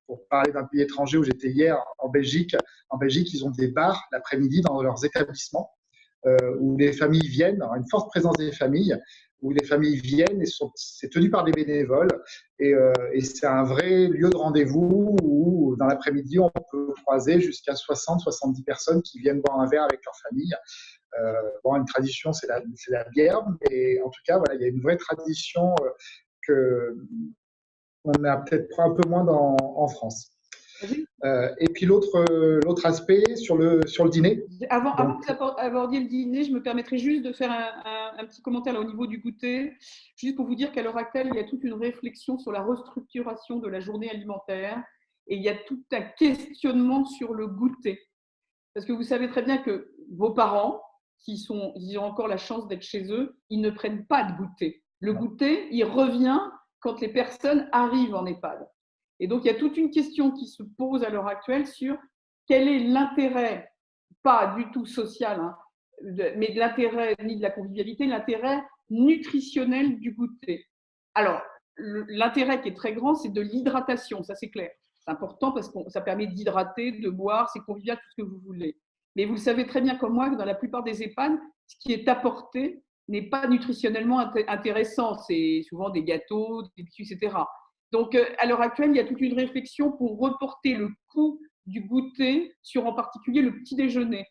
pour parler d'un pays étranger où j'étais hier, en Belgique. En Belgique, ils ont des bars l'après-midi dans leurs établissements, où les familles viennent, une forte présence des familles, où les familles viennent, et c'est tenu par des bénévoles, et c'est un vrai lieu de rendez-vous où dans l'après-midi, on peut croiser jusqu'à 60-70 personnes qui viennent boire un verre avec leur famille. Une tradition, c'est la bière, mais en tout cas, voilà, il y a une vraie tradition qu'on a peut-être un peu moins en France. Et puis l'autre aspect sur le dîner. Avant que vous abordiez le dîner, je me permettrai juste de faire un petit commentaire là, au niveau du goûter, juste pour vous dire qu'à l'heure actuelle, il y a toute une réflexion sur la restructuration de la journée alimentaire, et il y a tout un questionnement sur le goûter. Parce que vous savez très bien que vos parents, s'ils ont encore la chance d'être chez eux, ils ne prennent pas de goûter. Le goûter, il revient quand les personnes arrivent en EHPAD. Et donc, il y a toute une question qui se pose à l'heure actuelle sur quel est l'intérêt, pas du tout social, hein, mais de l'intérêt ni de la convivialité, l'intérêt nutritionnel du goûter. Alors, l'intérêt qui est très grand, c'est de l'hydratation, ça c'est clair. C'est important parce que ça permet d'hydrater, de boire, c'est convivial, tout ce que vous voulez. Mais vous le savez très bien comme moi que dans la plupart des EHPAD, ce qui est apporté n'est pas nutritionnellement intéressant. C'est souvent des gâteaux, des biscuits, etc. Donc, à l'heure actuelle, il y a toute une réflexion pour reporter le coût du goûter sur en particulier le petit déjeuner,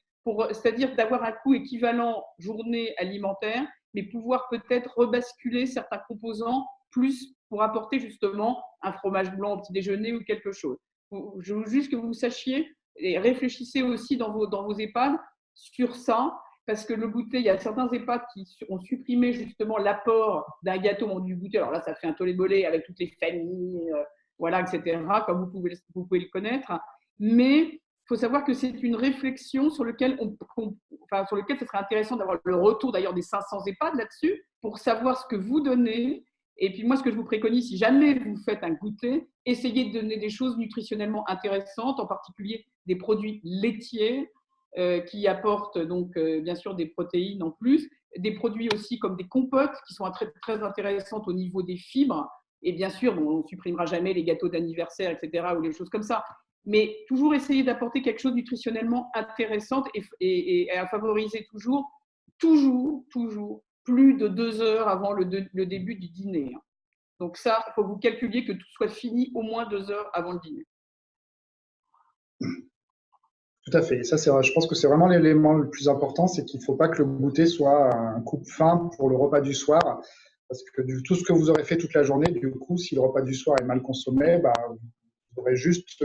c'est-à-dire d'avoir un coût équivalent journée alimentaire, mais pouvoir peut-être rebasculer certains composants plus pour apporter justement un fromage blanc au petit déjeuner ou quelque chose. Je veux juste que vous sachiez et réfléchissez aussi dans vos EHPAD sur ça, parce que le goûter, il y a certains EHPAD qui ont supprimé justement l'apport d'un gâteau ou du goûter. Alors là, ça fait un tollé-bolé avec toutes les familles, voilà, etc., comme vous pouvez le connaître. Mais il faut savoir que c'est une réflexion sur laquelle sur lequel ce serait intéressant d'avoir le retour d'ailleurs des 500 EHPAD là-dessus, pour savoir ce que vous donnez. Et puis moi, ce que je vous préconise, si jamais vous faites un goûter, essayez de donner des choses nutritionnellement intéressantes, en particulier des produits laitiers qui apportent donc bien sûr des protéines en plus, des produits aussi comme des compotes qui sont très, très intéressantes au niveau des fibres. Et bien sûr, bon, on ne supprimera jamais les gâteaux d'anniversaire, etc., ou les choses comme ça. Mais toujours essayer d'apporter quelque chose de nutritionnellement intéressant et à favoriser toujours plus de 2 heures avant le début du dîner. Donc ça, il faut que vous calculiez que tout soit fini au moins 2 heures avant le dîner. Tout à fait. Ça, je pense que c'est vraiment l'élément le plus important, c'est qu'il ne faut pas que le goûter soit un coupe-faim pour le repas du soir. Parce que tout ce que vous aurez fait toute la journée, du coup, si le repas du soir est mal consommé, vous aurez juste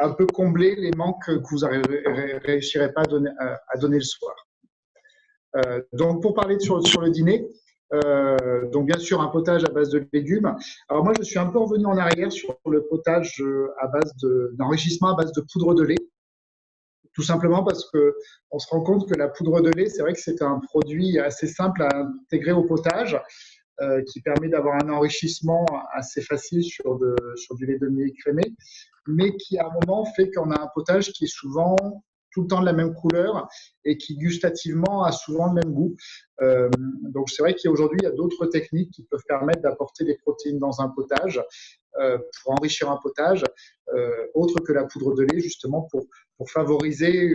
un peu comblé les manques que vous ne réussirez pas à donner le soir. Donc, pour parler sur le dîner, donc bien sûr un potage à base de légumes. Alors moi, je suis un peu revenu en arrière sur le potage à base d'enrichissement à base de poudre de lait. Tout simplement parce qu'on se rend compte que la poudre de lait, c'est vrai que c'est un produit assez simple à intégrer au potage, qui permet d'avoir un enrichissement assez facile sur du lait demi-écrémé, mais qui à un moment fait qu'on a un potage qui est souvent tout le temps de la même couleur et qui gustativement a souvent le même goût. Donc c'est vrai qu'aujourd'hui, il y a d'autres techniques qui peuvent permettre d'apporter des protéines dans un potage, pour enrichir un potage, autre que la poudre de lait, justement pour favoriser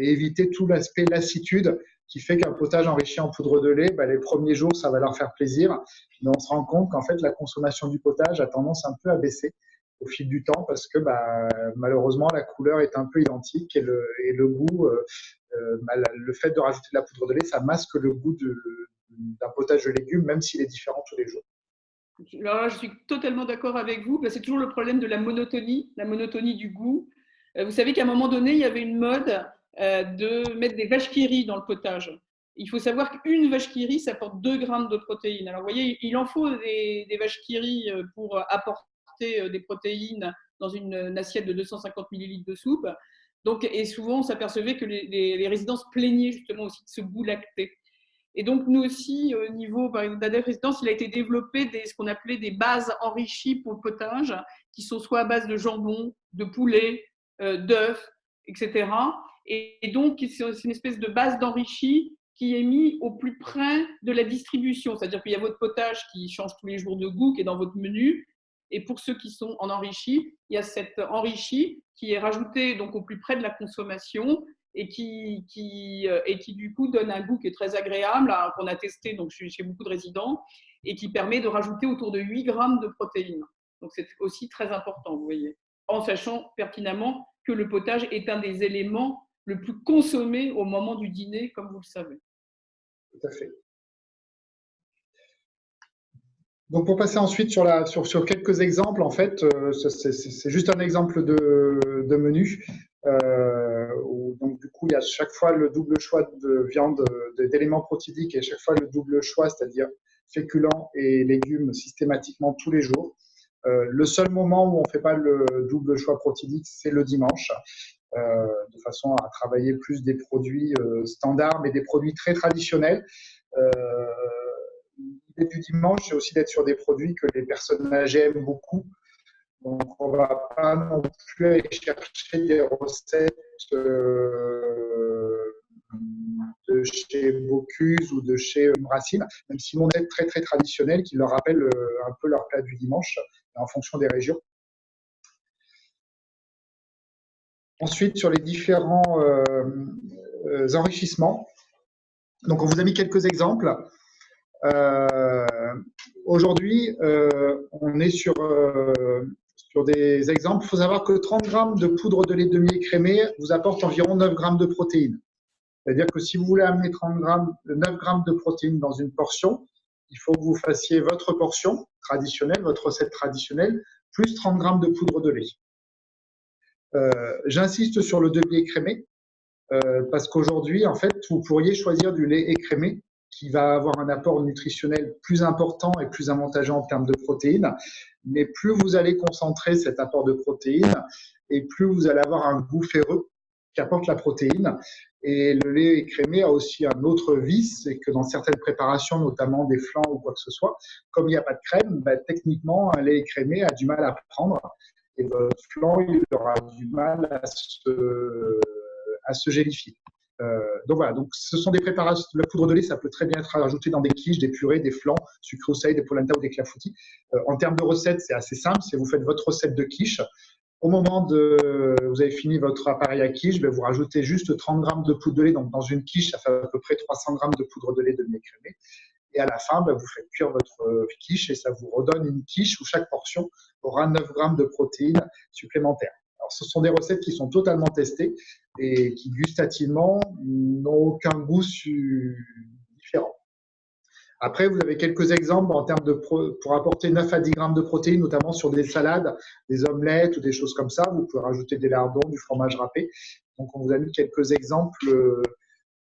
et éviter tout l'aspect lassitude qui fait qu'un potage enrichi en poudre de lait, les premiers jours, ça va leur faire plaisir, mais on se rend compte qu'en fait, la consommation du potage a tendance un peu à baisser au fil du temps parce que malheureusement, la couleur est un peu identique et le goût, le fait de rajouter de la poudre de lait, ça masque le goût d'un potage de légumes, même s'il est différent tous les jours. Alors là, je suis totalement d'accord avec vous. C'est toujours le problème de la monotonie du goût. Vous savez qu'à un moment donné, il y avait une mode de mettre des vaches qui rient dans le potage. Il faut savoir qu'une vache qui rit, ça apporte 2 grammes de protéines. Alors, vous voyez, il en faut des vaches qui rient pour apporter des protéines dans une assiette de 250 millilitres de soupe. Donc, et souvent, on s'apercevait que les résidents se plaignaient justement aussi de ce goût lacté. Et donc, nous aussi, au niveau d'ADEF Résidence, il a été développé ce qu'on appelait des bases enrichies pour le potage, qui sont soit à base de jambon, de poulet, d'œufs, etc. Et donc, c'est une espèce de base d'enrichi qui est mis au plus près de la distribution. C'est-à-dire qu'il y a votre potage qui change tous les jours de goût, qui est dans votre menu. Et pour ceux qui sont en enrichi, il y a cet enrichi qui est rajouté donc au plus près de la consommation et qui du coup donne un goût qui est très agréable, qu'on a testé donc chez beaucoup de résidents, et qui permet de rajouter autour de 8 grammes de protéines. Donc c'est aussi très important, vous voyez, en sachant pertinemment que le potage est un des éléments le plus consommé au moment du dîner, comme vous le savez. Tout à fait. Donc pour passer ensuite sur quelques exemples, en fait, c'est juste un exemple de menu. Où, donc du coup, il y a chaque fois le double choix de viande, d'éléments protéiques, et chaque fois le double choix, c'est-à-dire féculents et légumes systématiquement tous les jours. Le seul moment où on ne fait pas le double choix protéique, c'est le dimanche, de façon à travailler plus des produits standards, mais des produits très traditionnels. L'idée du dimanche, c'est aussi d'être sur des produits que les personnes âgées aiment beaucoup. Donc, on ne va pas non plus aller chercher des recettes de chez Bocuse ou de chez Racine, même si on est très, très traditionnel, qui leur rappelle un peu leur plat du dimanche, en fonction des régions. Ensuite, sur les différents enrichissements. Donc, on vous a mis quelques exemples. Aujourd'hui, on est sur des exemples. Il faut savoir que 30 grammes de poudre de lait demi-écrémé vous apporte environ 9 grammes de protéines. C'est-à-dire que si vous voulez amener 9 grammes de protéines dans une portion, il faut que vous fassiez votre portion traditionnelle, votre recette traditionnelle, plus 30 grammes de poudre de lait. J'insiste sur le demi-écrémé, parce qu'aujourd'hui, en fait, vous pourriez choisir du lait écrémé qui va avoir un apport nutritionnel plus important et plus avantageux en termes de protéines. Mais plus vous allez concentrer cet apport de protéines, et plus vous allez avoir un goût ferreux qui apporte la protéine. Et le lait écrémé a aussi un autre vice, c'est que dans certaines préparations, notamment des flancs ou quoi que ce soit, comme il n'y a pas de crème, techniquement, un lait écrémé a du mal à prendre. Et votre flan, il aura du mal à se gélifier. Donc voilà, donc ce sont des préparations. La poudre de lait, ça peut très bien être ajouté dans des quiches, des purées, des flans, sucré au salé, des polenta ou des clafoutis. En termes de recettes, c'est assez simple. C'est vous faites votre recette de quiche. Au moment de vous avez fini votre appareil à quiche, vous rajoutez juste 30 grammes de poudre de lait. Donc dans une quiche, ça fait à peu près 300 grammes de poudre de lait demi-écrémée. Et à la fin, vous faites cuire votre quiche et ça vous redonne une quiche où chaque portion aura 9 grammes de protéines supplémentaires. Alors, ce sont des recettes qui sont totalement testées et qui, gustativement, n'ont aucun goût différent. Après, vous avez quelques exemples en termes pour apporter 9 à 10 grammes de protéines, notamment sur des salades, des omelettes ou des choses comme ça. Vous pouvez rajouter des lardons, du fromage râpé. Donc, on vous a mis quelques exemples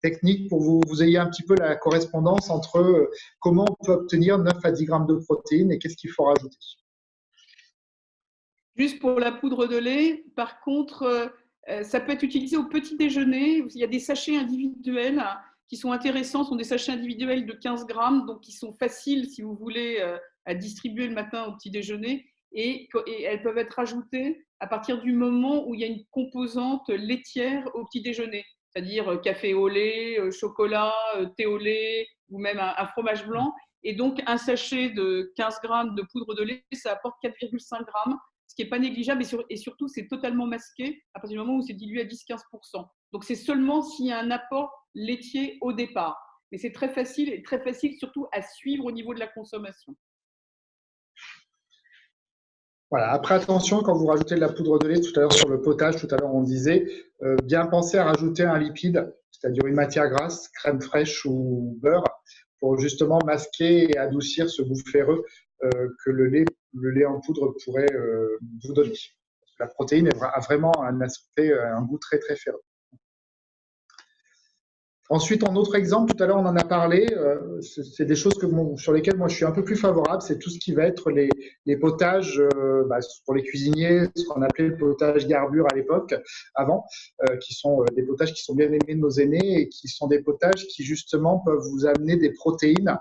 techniques pour que vous ayez un petit peu la correspondance entre comment on peut obtenir 9 à 10 grammes de protéines et qu'est-ce qu'il faut rajouter. Juste pour la poudre de lait, par contre, ça peut être utilisé au petit déjeuner. Il y a des sachets individuels qui sont intéressants, ce sont des sachets individuels de 15 grammes, donc qui sont faciles, si vous voulez, à distribuer le matin au petit déjeuner. Et elles peuvent être ajoutées à partir du moment où il y a une composante laitière au petit déjeuner, c'est-à-dire café au lait, chocolat, thé au lait ou même un fromage blanc. Et donc, un sachet de 15 grammes de poudre de lait, ça apporte 4,5 grammes, ce qui n'est pas négligeable, et surtout, c'est totalement masqué à partir du moment où c'est dilué à 10-15%. Donc, c'est seulement s'il y a un apport laitier au départ. Mais c'est très facile, et très facile surtout à suivre au niveau de la consommation. Voilà. Après, attention, quand vous rajoutez de la poudre de lait, tout à l'heure sur le potage, tout à l'heure on disait, bien penser à rajouter un lipide, c'est-à-dire une matière grasse, crème fraîche ou beurre, pour justement masquer et adoucir ce goût ferreux que le lait en poudre pourrait vous donner. La protéine a vraiment un goût très très ferreux. Ensuite, en autre exemple, tout à l'heure on en a parlé, c'est des choses sur lesquelles moi je suis un peu plus favorable, c'est tout ce qui va être les potages pour les cuisiniers, ce qu'on appelait le potage garbure à l'époque, avant, qui sont des potages qui sont bien aimés de nos aînés et qui sont des potages qui justement peuvent vous amener des protéines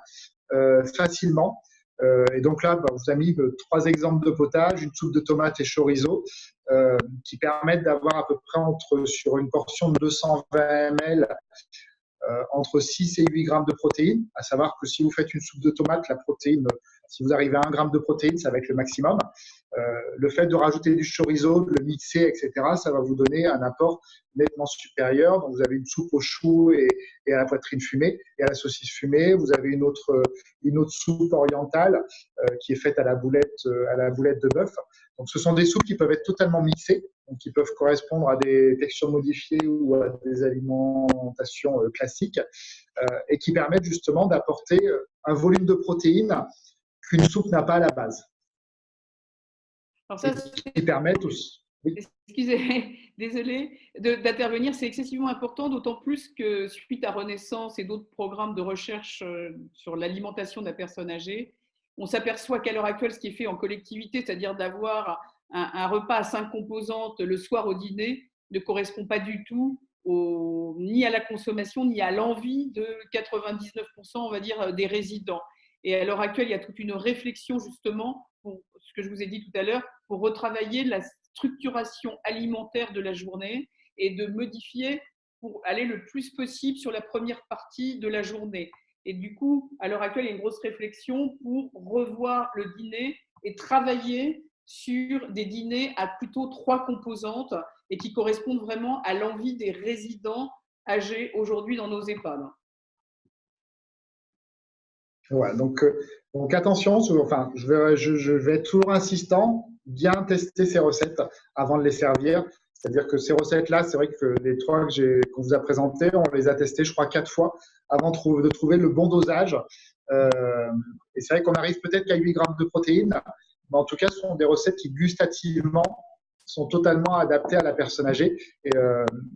facilement. Et donc là, on vous a mis 3 exemples de potage, une soupe de tomates et chorizo, qui permettent d'avoir à peu près sur une portion de 220 ml, entre 6 et 8 grammes de protéines, à savoir que si vous faites une soupe de tomates, la protéine, si vous arrivez à 1 gramme de protéines, ça va être le maximum. Le fait de rajouter du chorizo, de le mixer, etc., ça va vous donner un apport nettement supérieur. Donc, vous avez une soupe aux choux et à la poitrine fumée et à la saucisse fumée. Vous avez une autre soupe orientale qui est faite à la boulette de bœuf. Donc, ce sont des soupes qui peuvent être totalement mixées, donc qui peuvent correspondre à des textures modifiées ou à des alimentations classiques, et qui permettent justement d'apporter un volume de protéines qu'une soupe n'a pas à la base. Alors ça, qui permettent aussi. Oui. Excusez, désolé d'intervenir, c'est excessivement important, d'autant plus que suite à Renaissance et d'autres programmes de recherche sur l'alimentation de la personne âgée, on s'aperçoit qu'à l'heure actuelle, ce qui est fait en collectivité, c'est-à-dire d'avoir un repas à 5 composantes le soir au dîner, ne correspond pas du tout ni à la consommation, ni à l'envie de 99%, on va dire, des résidents. Et à l'heure actuelle, il y a toute une réflexion justement, pour ce que je vous ai dit tout à l'heure, pour retravailler la structuration alimentaire de la journée et de modifier pour aller le plus possible sur la première partie de la journée. Et du coup, à l'heure actuelle, il y a une grosse réflexion pour revoir le dîner et travailler sur des dîners à plutôt 3 composantes et qui correspondent vraiment à l'envie des résidents âgés aujourd'hui dans nos EHPAD. Voilà, donc attention, je vais être toujours insistant, bien tester ces recettes avant de les servir. C'est-à-dire que ces recettes-là, c'est vrai que les 3 qu'on vous a présentées, on les a testées, je crois, 4 fois avant de trouver le bon dosage. Et c'est vrai qu'on arrive peut-être qu'à 8 grammes de protéines, mais en tout cas, ce sont des recettes qui gustativement sont totalement adaptées à la personne âgée.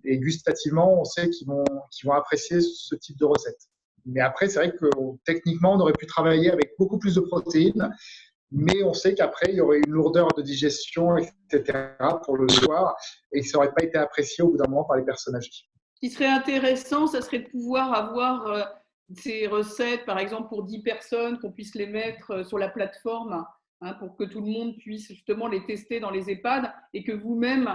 Et gustativement, on sait qu'ils vont apprécier ce type de recette. Mais après, c'est vrai que techniquement, on aurait pu travailler avec beaucoup plus de protéines, mais on sait qu'après, il y aurait une lourdeur de digestion, etc. pour le soir, et ça n'aurait pas été apprécié au bout d'un moment par les personnes âgées. Ce qui serait intéressant, ça serait de pouvoir avoir ces recettes, par exemple pour 10 personnes, qu'on puisse les mettre sur la plateforme, hein, pour que tout le monde puisse justement les tester dans les EHPAD et que vous-même,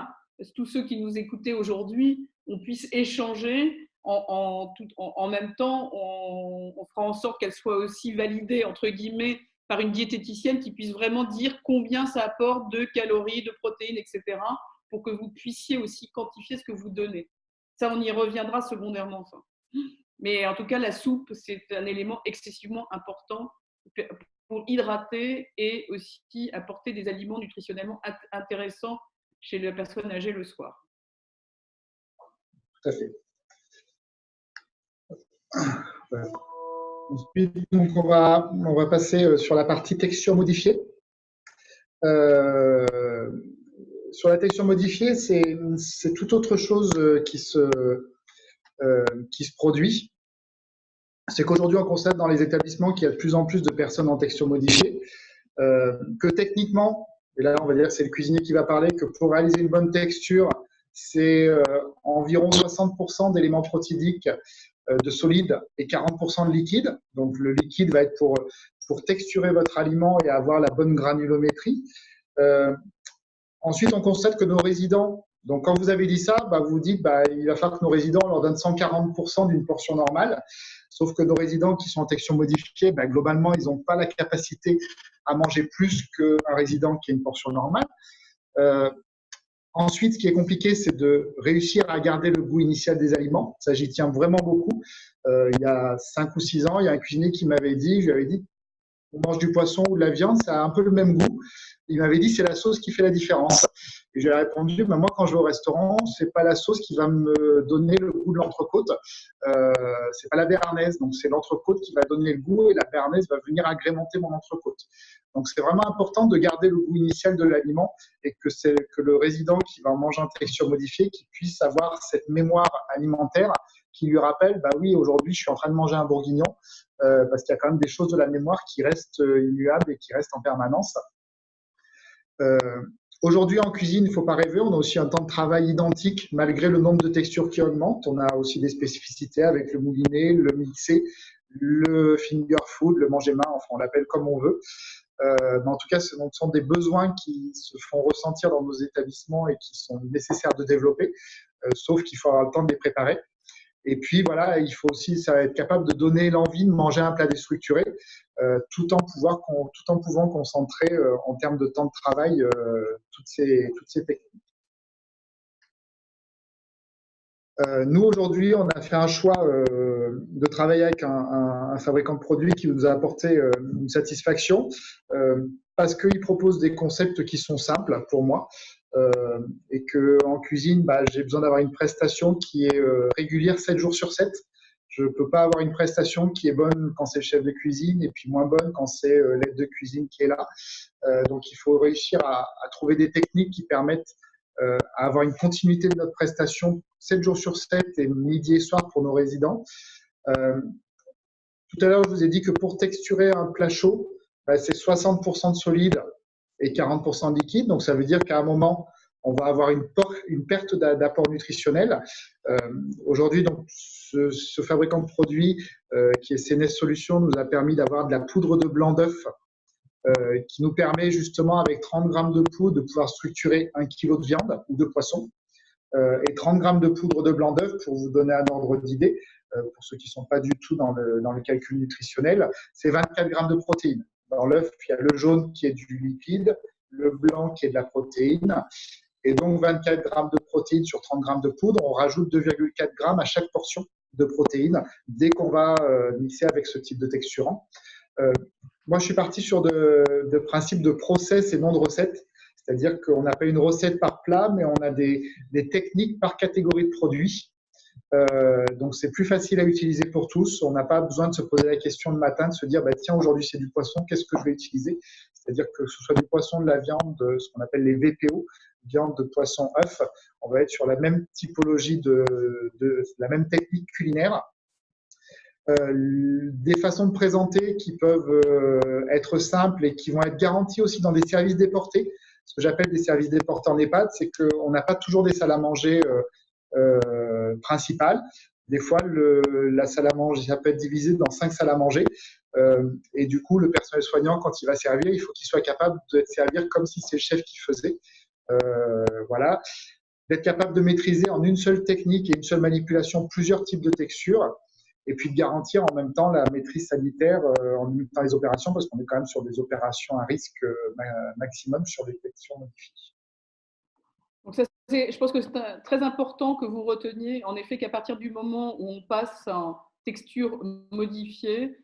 tous ceux qui nous écoutez aujourd'hui, on puisse échanger en même temps. On fera en sorte qu'elles soient aussi validées, entre guillemets, par une diététicienne qui puisse vraiment dire combien ça apporte de calories, de protéines, etc., pour que vous puissiez aussi quantifier ce que vous donnez. Ça, on y reviendra secondairement. Ça. Mais en tout cas, la soupe, c'est un élément excessivement important pour hydrater et aussi apporter des aliments nutritionnellement intéressants chez la personne âgée le soir. Tout à fait. Ensuite, donc on va passer sur la partie texture modifiée. Sur la texture modifiée, c'est tout autre chose qui se produit. C'est qu'aujourd'hui, on constate dans les établissements qu'il y a de plus en plus de personnes en texture modifiée, que techniquement, et là on va dire que c'est le cuisinier qui va parler, que pour réaliser une bonne texture, c'est environ 60% d'éléments protidiques de solide et 40% de liquide. Donc le liquide va être pour texturer votre aliment et avoir la bonne granulométrie. Ensuite, on constate que nos résidents, donc quand vous avez dit ça, vous vous dites il va falloir que nos résidents, on leur donne 140% d'une portion normale. Sauf que nos résidents qui sont en texture modifiée, globalement, ils n'ont pas la capacité à manger plus qu'un résident qui a une portion normale. Ensuite, ce qui est compliqué, c'est de réussir à garder le goût initial des aliments. Ça, j'y tiens vraiment beaucoup. Il y a 5 ou 6 ans, il y a un cuisinier qui m'avait dit, je lui avais dit, on mange du poisson ou de la viande, ça a un peu le même goût. Il m'avait dit, c'est la sauce qui fait la différence. Et je lui ai répondu, moi, quand je vais au restaurant, c'est pas la sauce qui va me donner le goût de l'entrecôte. C'est pas la béarnaise, donc c'est l'entrecôte qui va donner le goût et la béarnaise va venir agrémenter mon entrecôte. Donc, c'est vraiment important de garder le goût initial de l'aliment et que le résident qui va manger en texture modifiée, qui puisse avoir cette mémoire alimentaire qui lui rappelle, oui, aujourd'hui, je suis en train de manger un bourguignon, parce qu'il y a quand même des choses de la mémoire qui restent immuables et qui restent en permanence. Aujourd'hui, en cuisine, il ne faut pas rêver, on a aussi un temps de travail identique malgré le nombre de textures qui augmente. On a aussi des spécificités avec le mouliné, le mixé, le finger food, le manger main, enfin on l'appelle comme on veut. Mais en tout cas, ce sont des besoins qui se font ressentir dans nos établissements et qui sont nécessaires de développer, sauf qu'il faut avoir le temps de les préparer. Et puis voilà, il faut aussi être capable de donner l'envie de manger un plat déstructuré, tout en pouvant concentrer en termes de temps de travail toutes ces techniques. Nous, aujourd'hui, on a fait un choix de travailler avec un fabricant de produits qui nous a apporté une satisfaction parce qu'il propose des concepts qui sont simples pour moi et qu'en cuisine, j'ai besoin d'avoir une prestation qui est régulière 7 jours sur 7. Je ne peux pas avoir une prestation qui est bonne quand c'est le chef de cuisine et puis moins bonne quand c'est l'aide de cuisine qui est là. Donc, il faut réussir à trouver des techniques qui permettent à avoir une continuité de notre prestation 7 jours sur 7 et midi et soir pour nos résidents. Tout à l'heure, je vous ai dit que pour texturer un plat chaud, c'est 60% de solide et 40% de liquide. Donc, ça veut dire qu'à un moment, on va avoir une perte d'apport nutritionnel. Aujourd'hui, donc, ce fabricant de produits qui est CNS Solutions nous a permis d'avoir de la poudre de blanc d'œuf qui nous permet justement avec 30 grammes de poudre de pouvoir structurer 1 kg de viande ou de poisson et 30 grammes de poudre de blanc d'œuf pour vous donner un ordre d'idée, pour ceux qui ne sont pas du tout dans le calcul nutritionnel, c'est 24 grammes de protéines. Dans l'œuf, il y a le jaune qui est du liquide, le blanc qui est de la protéine et donc 24 grammes de protéines sur 30 grammes de poudre, on rajoute 2,4 grammes à chaque portion de protéines dès qu'on va mixer avec ce type de texturant. Moi, je suis parti sur de principes de process et non de recettes. C'est-à-dire qu'on n'a pas une recette par plat, mais on a des techniques par catégorie de produits. Donc, c'est plus facile à utiliser pour tous. On n'a pas besoin de se poser la question le matin, de se dire, bah, tiens, aujourd'hui, c'est du poisson, qu'est-ce que je vais utiliser? C'est-à-dire que ce soit du poisson, de la viande, ce qu'on appelle les VPO, viande de poisson, œuf, on va être sur la même typologie de la même technique culinaire. Des façons de présenter qui peuvent être simples et qui vont être garanties aussi dans des services déportés. Ce que j'appelle des services déportés en EHPAD, c'est qu'on n'a pas toujours des salles à manger principales. Des fois, la salle à manger, ça peut être divisé dans 5 salles à manger. Et du coup, le personnel soignant, quand il va servir, il faut qu'il soit capable de servir comme si c'est le chef qui faisait. Voilà. D'être capable de maîtriser en une seule technique et une seule manipulation plusieurs types de textures. Et puis de garantir en même temps la maîtrise sanitaire dans les opérations, parce qu'on est quand même sur des opérations à risque maximum sur des infections modifiées. Donc ça, je pense que c'est très important que vous reteniez, en effet, qu'à partir du moment où on passe en texture modifiée,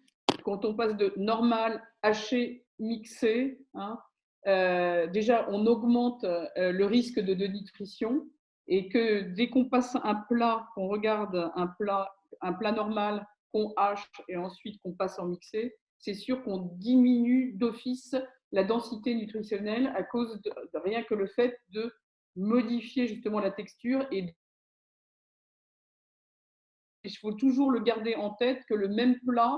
quand on passe de normal, haché, mixé, hein, déjà on augmente le risque de dénutrition, et que dès qu'on passe un plat, qu'on regarde un plat normal, qu'on hache et ensuite qu'on passe en mixé, c'est sûr qu'on diminue d'office la densité nutritionnelle à cause de rien que le fait de modifier justement la texture. Et il faut toujours le garder en tête que le même plat,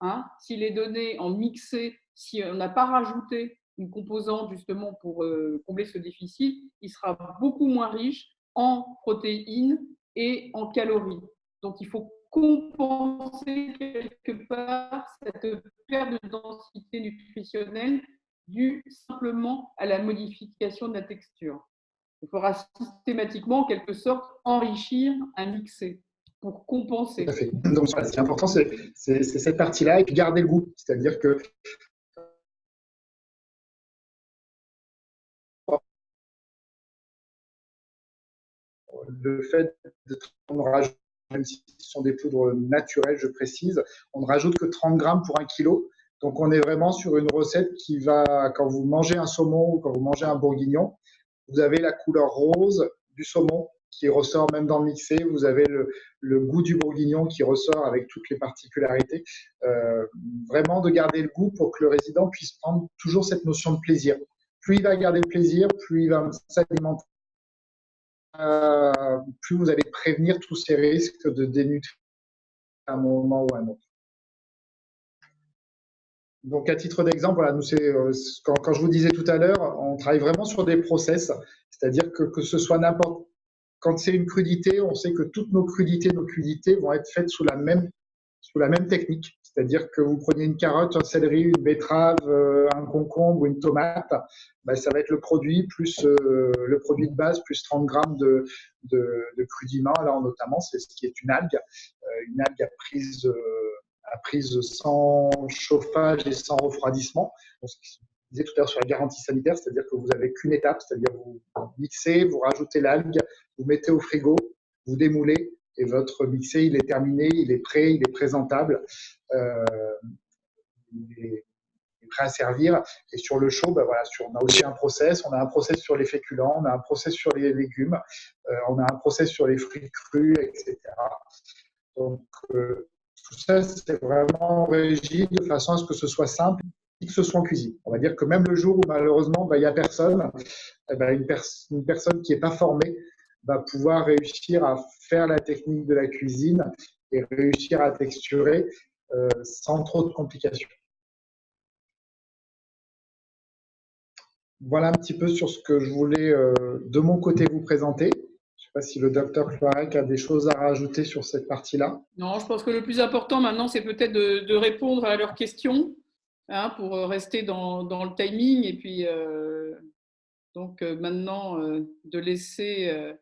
hein, s'il est donné en mixé, si on n'a pas rajouté une composante justement pour combler ce déficit, il sera beaucoup moins riche en protéines et en calories. Donc il faut compenser quelque part cette perte de densité nutritionnelle due simplement à la modification de la texture. Il faudra systématiquement, en quelque sorte, enrichir un mixé pour compenser. Tout à fait. Donc, ce qui est important, c'est cette partie-là et puis garder le goût. C'est-à-dire que le fait de rajouter, même si ce sont des poudres naturelles, je précise, on ne rajoute que 30 grammes pour 1 kilo. Donc, on est vraiment sur une recette qui va, quand vous mangez un saumon ou quand vous mangez un bourguignon, vous avez la couleur rose du saumon qui ressort même dans le mixé. Vous avez le goût du bourguignon qui ressort avec toutes les particularités. Vraiment de garder le goût pour que le résident puisse prendre toujours cette notion de plaisir. Plus il va garder le plaisir, plus il va s'alimenter, plus vous allez prévenir tous ces risques de dénutrition à un moment ou à un autre. Donc, à titre d'exemple, voilà, nous, quand je vous disais tout à l'heure, on travaille vraiment sur des process, c'est-à-dire que ce soit n'importe. Quand c'est une crudité, on sait que toutes nos crudités vont être faites sous la même technique. C'est-à-dire que vous preniez une carotte, un céleri, une betterave, un concombre ou une tomate, ben, ça va être le produit plus le produit de base plus 30 grammes de crudiment. Alors notamment, c'est ce qui est une algue à prise sans chauffage et sans refroidissement. Donc, ce que je disais tout à l'heure sur la garantie sanitaire, c'est-à-dire que vous n'avez qu'une étape, c'est-à-dire vous mixez, vous rajoutez l'algue, vous mettez au frigo, vous démoulez, et votre mixé, il est terminé, il est prêt, il est présentable, il est prêt à servir. Et sur le chaud, ben voilà, on a aussi un process. On a un process sur les féculents, on a un process sur les légumes, on a un process sur les fruits crus, etc. Donc, tout ça, c'est vraiment régi de façon à ce que ce soit simple et que ce soit en cuisine. On va dire que même le jour où malheureusement, il n'y a personne, une personne qui n'est pas formée va pouvoir réussir à faire la technique de la cuisine et réussir à texturer sans trop de complications. Voilà un petit peu sur ce que je voulais de mon côté vous présenter. Je ne sais pas si le docteur Cloarec a des choses à rajouter sur cette partie-là. Non, je pense que le plus important maintenant, c'est peut-être de répondre à leurs questions, hein, pour rester dans le timing. Et puis, donc maintenant, de laisser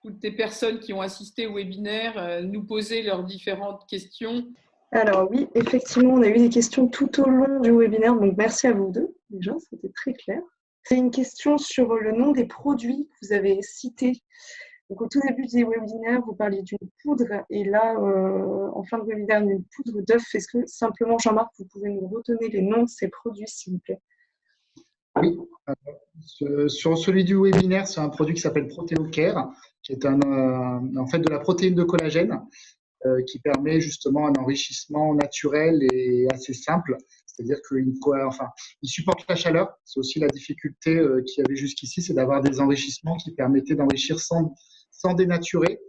toutes les personnes qui ont assisté au webinaire nous poser leurs différentes questions. Alors oui, effectivement, on a eu des questions tout au long du webinaire, donc merci à vous deux. Déjà, c'était très clair. C'est une question sur le nom des produits que vous avez cités. Donc, au tout début du webinaire, vous parliez d'une poudre et là, en fin de webinaire, d'une poudre d'œuf. Est-ce que simplement, Jean-Marc, vous pouvez nous redonner les noms de ces produits, s'il vous plaît? Oui. Sur celui du webinaire, c'est un produit qui s'appelle ProteoCare, qui est en fait de la protéine de collagène qui permet justement un enrichissement naturel et assez simple. C'est-à-dire il supporte la chaleur. C'est aussi la difficulté qu'il y avait jusqu'ici, c'est d'avoir des enrichissements qui permettaient d'enrichir sans dénaturer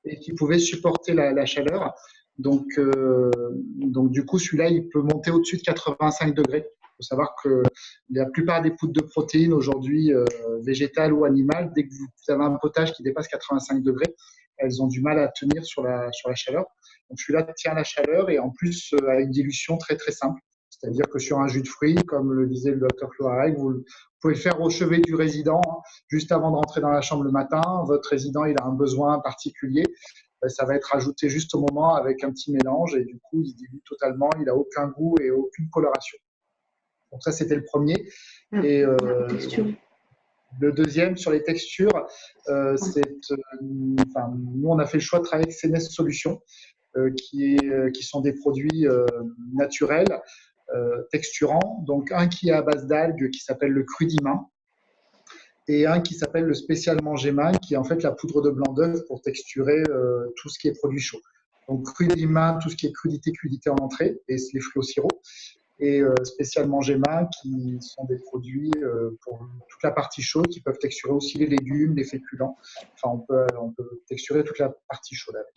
et qui pouvaient supporter la chaleur. Donc, du coup, celui-là, il peut monter au-dessus de 85 degrés. Il faut savoir que la plupart des poudres de protéines aujourd'hui, végétales ou animales, dès que vous avez un potage qui dépasse 85 degrés, elles ont du mal à tenir sur la chaleur. Donc celui-là tient la chaleur et en plus a une dilution très très simple. C'est-à-dire que sur un jus de fruits, comme le disait le docteur Floareg, vous pouvez le faire au chevet du résident, juste avant de rentrer dans la chambre le matin. Votre résident, il a un besoin particulier. Ça va être ajouté juste au moment avec un petit mélange et du coup, il se dilue totalement. Il n'a aucun goût et aucune coloration. Donc ça, c'était le premier. Et le deuxième, sur les textures, nous, on a fait le choix de travailler avec CNS Solutions, qui sont des produits naturels, texturants. Donc, un qui est à base d'algues, qui s'appelle le Crudimin, et un qui s'appelle le Spécial Mangémin, qui est en fait la poudre de blanc d'œuf pour texturer tout ce qui est produit chaud. Donc, Crudimin, tout ce qui est crudité en entrée, et les fruits au sirop. Et spécialement Gemma, qui sont des produits pour toute la partie chaude, qui peuvent texturer aussi les légumes, les féculents. Enfin, on peut texturer toute la partie chaude avec.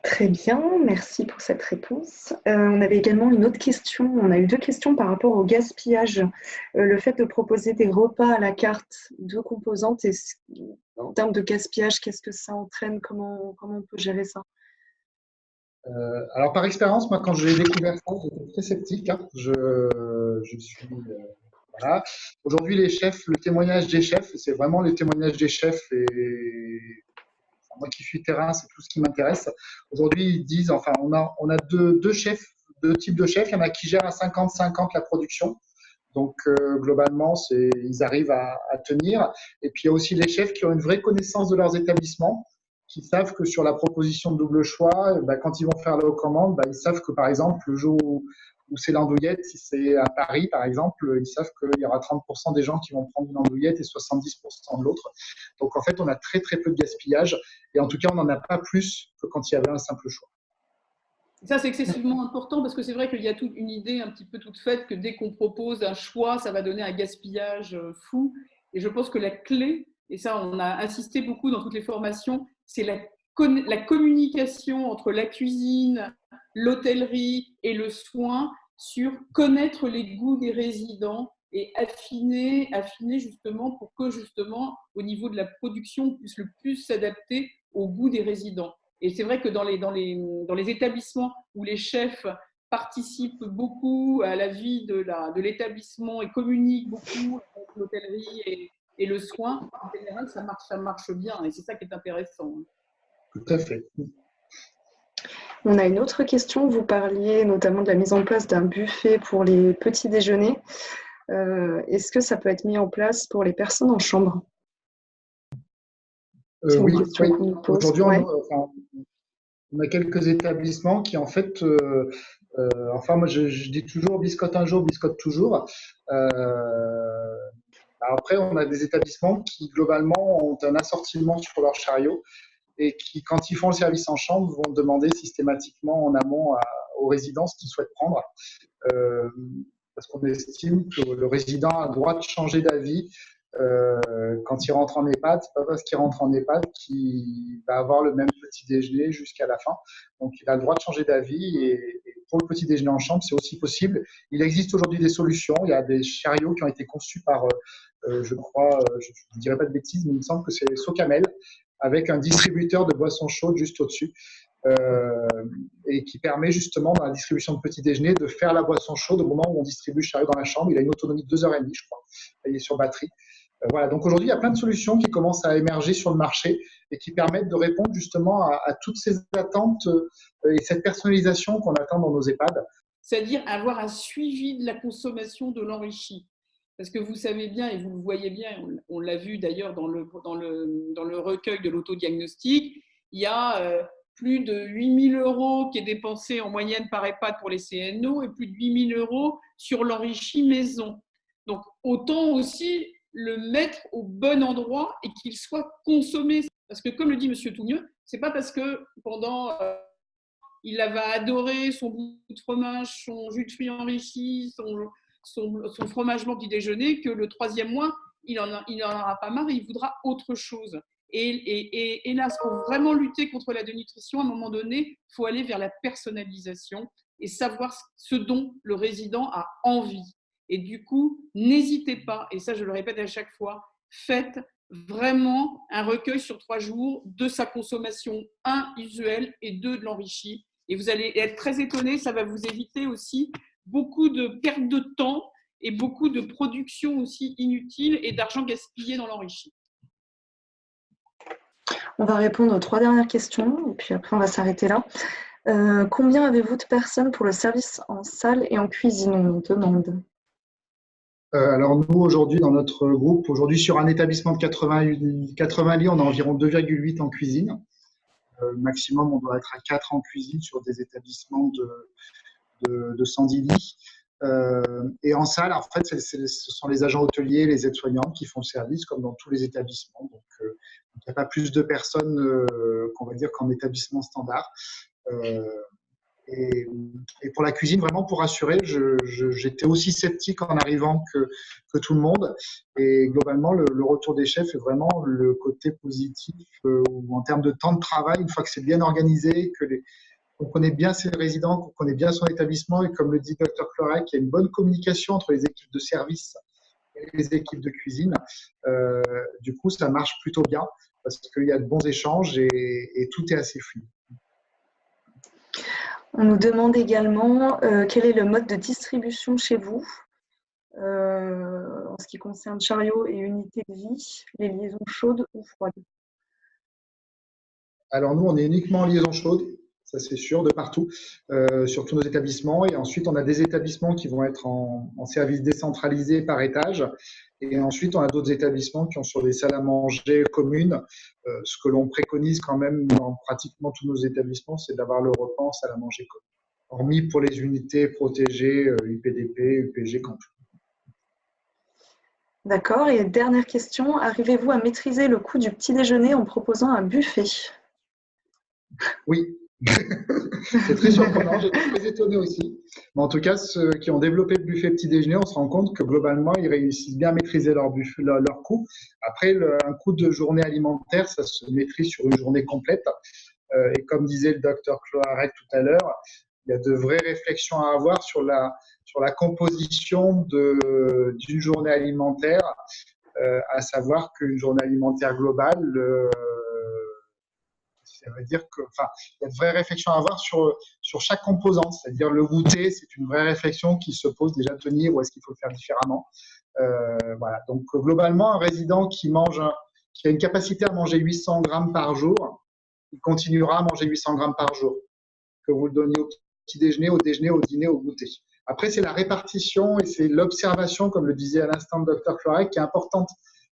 Très bien, merci pour cette réponse. On avait également une autre question. On a eu deux questions par rapport au gaspillage. Le fait de proposer des repas à la carte de composantes, en termes de gaspillage, qu'est-ce que ça entraîne? Comment on peut gérer ça? Alors, par expérience, moi, quand j'ai découvert ça, j'étais très sceptique. Hein. Je suis. Voilà. Aujourd'hui, les chefs, le témoignage des chefs, c'est vraiment le témoignage des chefs. Et moi qui suis terrain, c'est tout ce qui m'intéresse. Aujourd'hui, ils disent, enfin, on a deux chefs, deux types de chefs. Il y en a qui gèrent à 50-50 la production. Donc, globalement, ils arrivent à tenir. Et puis, il y a aussi les chefs qui ont une vraie connaissance de leurs établissements, qui savent que sur la proposition de double choix, quand ils vont faire la commande, ils savent que, par exemple, le jour où c'est l'andouillette, si c'est à Paris, par exemple, ils savent qu'il y aura 30% des gens qui vont prendre une andouillette et 70% de l'autre. Donc, en fait, on a très, très peu de gaspillage. Et en tout cas, on n'en a pas plus que quand il y avait un simple choix. Ça, c'est excessivement important parce que c'est vrai qu'il y a toute une idée un petit peu toute faite que dès qu'on propose un choix, ça va donner un gaspillage fou. Et je pense que la clé, et ça, on a insisté beaucoup dans toutes les formations, c'est la communication entre la cuisine, l'hôtellerie et le soin sur connaître les goûts des résidents et affiner justement pour que justement au niveau de la production on puisse le plus s'adapter aux goûts des résidents. Et c'est vrai que dans les établissements où les chefs participent beaucoup à la vie de l'établissement et communiquent beaucoup avec l'hôtellerie et le soin, en général, ça marche bien. Et c'est ça qui est intéressant. Tout à fait. On a une autre question. Vous parliez notamment de la mise en place d'un buffet pour les petits déjeuners. Est-ce que ça peut être mis en place pour les personnes en chambre? Oui. Aujourd'hui, on a quelques établissements qui, en fait, moi, je dis toujours biscotte un jour, biscotte toujours. Après, on a des établissements qui, globalement, ont un assortiment sur leur chariot et qui, quand ils font le service en chambre, vont demander systématiquement en amont aux résidents ce qu'ils souhaitent prendre. Parce qu'on estime que le résident a le droit de changer d'avis quand il rentre en EHPAD. C'est pas parce qu'il rentre en EHPAD qu'il va avoir le même petit déjeuner jusqu'à la fin. Donc, il a le droit de changer d'avis et pour le petit déjeuner en chambre, c'est aussi possible. Il existe aujourd'hui des solutions. Il y a des chariots qui ont été conçus par, je crois, je ne dirais pas de bêtises, mais il me semble que c'est Socamel, avec un distributeur de boissons chaudes juste au-dessus. Et qui permet justement dans la distribution de petit déjeuner de faire la boisson chaude au moment où on distribue le chariot dans la chambre. Il a une autonomie de 2h30, je crois. Il est sur batterie. Voilà. Donc aujourd'hui, il y a plein de solutions qui commencent à émerger sur le marché et qui permettent de répondre justement à toutes ces attentes et cette personnalisation qu'on attend dans nos EHPAD. C'est-à-dire avoir un suivi de la consommation de l'enrichi. Parce que vous savez bien, et vous le voyez bien, on l'a vu d'ailleurs dans le recueil de l'autodiagnostic, il y a plus de 8 000 € qui est dépensé en moyenne par EHPAD pour les CNO et plus de 8 000 € sur l'enrichi maison. Donc, autant aussi le mettre au bon endroit et qu'il soit consommé. Parce que, comme le dit M. Tougneux, ce n'est pas parce que pendant il va adorer son bout de fromage, son jus de fruits enrichi, son fromage blanc petit déjeuner, que le 3e mois, il en aura pas marre et il voudra autre chose. Et hélas, pour vraiment lutter contre la dénutrition, à un moment donné, il faut aller vers la personnalisation et savoir ce dont le résident a envie. Et du coup, n'hésitez pas, et ça je le répète à chaque fois, faites vraiment un recueil sur 3 jours de sa consommation, 1 usuelle et 2 de l'enrichi. Et vous allez être très étonnés, ça va vous éviter aussi beaucoup de perte de temps et beaucoup de production aussi inutile et d'argent gaspillé dans l'enrichi. On va répondre aux 3 dernières questions et puis après on va s'arrêter là. Combien avez-vous de personnes pour le service en salle et en cuisine, on nous demande? Alors nous, aujourd'hui, dans notre groupe, aujourd'hui sur un établissement de 80 lits, on a environ 2,8 en cuisine. Maximum, on doit être à 4 en cuisine sur des établissements de 110 lits. Et en salle, en fait, ce sont les agents hôteliers, les aides-soignantes qui font le service, comme dans tous les établissements. Donc, il n'y a pas plus de personnes qu'on va dire qu'en établissement standard. Et pour la cuisine, vraiment pour rassurer, j'étais aussi sceptique en arrivant que tout le monde. Et globalement, le retour des chefs est vraiment le côté positif en termes de temps de travail, une fois que c'est bien organisé, qu'on connaît bien ses résidents, qu'on connaît bien son établissement. Et comme le dit Dr Cloirac, il y a une bonne communication entre les équipes de service et les équipes de cuisine. Du coup, ça marche plutôt bien parce qu'il y a de bons échanges et tout est assez fluide. On nous demande également quel est le mode de distribution chez vous en ce qui concerne chariot et unité de vie, les liaisons chaudes ou froides? Alors nous, on est uniquement en liaison chaude, ça c'est sûr, de partout, sur tous nos établissements. Et ensuite, on a des établissements qui vont être en service décentralisé par étage. Et ensuite, on a d'autres établissements qui ont sur des salles à manger communes. Ce que l'on préconise quand même dans pratiquement tous nos établissements, c'est d'avoir le repas en salle à manger commune. Hormis pour les unités protégées, UPDP, UPG compris. D'accord. Et dernière question, arrivez-vous à maîtriser le coût du petit déjeuner en proposant un buffet? Oui. C'est très surprenant, j'étais très étonné aussi. Mais en tout cas, ceux qui ont développé le buffet petit déjeuner, on se rend compte que globalement, ils réussissent bien à maîtriser leur coût. Après, un coût de journée alimentaire, ça se maîtrise sur une journée complète. Et comme disait le docteur Cloirac tout à l'heure, il y a de vraies réflexions à avoir sur la composition d'une journée alimentaire, à savoir qu'une journée alimentaire globale, ça veut dire que, il y a de vraies réflexions à avoir sur chaque composante. C'est-à-dire le goûter, c'est une vraie réflexion qui se pose déjà, tenir, ou est-ce qu'il faut le faire différemment. Voilà. Donc globalement, un résident qui a une capacité à manger 800 grammes par jour, il continuera à manger 800 grammes par jour, que vous le donniez au petit déjeuner, au dîner, au goûter. Après, c'est la répartition et c'est l'observation, comme le disait à l'instant le Dr Cloirac, qui est importante.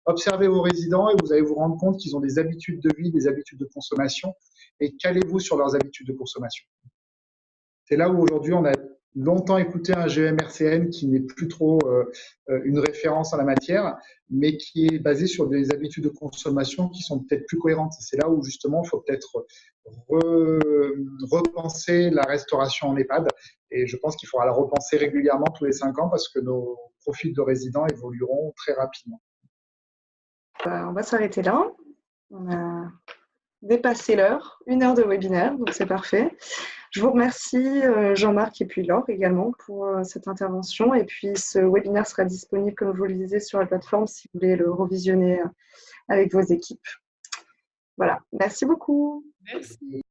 Observez vos résidents et vous allez vous rendre compte qu'ils ont des habitudes de vie, des habitudes de consommation, et calez-vous sur leurs habitudes de consommation. C'est là où aujourd'hui on a longtemps écouté un GEM-RCM qui n'est plus trop une référence en la matière, mais qui est basé sur des habitudes de consommation qui sont peut-être plus cohérentes. C'est là où justement il faut peut-être repenser la restauration en EHPAD, et je pense qu'il faudra la repenser régulièrement tous les 5 ans parce que nos profils de résidents évolueront très rapidement. On va s'arrêter là. On a dépassé l'heure, 1 heure de webinaire, donc c'est parfait. Je vous remercie Jean-Marc et puis Laure également pour cette intervention. Et puis ce webinaire sera disponible, comme je vous le disais, sur la plateforme si vous voulez le revisionner avec vos équipes. Voilà, merci beaucoup. Merci.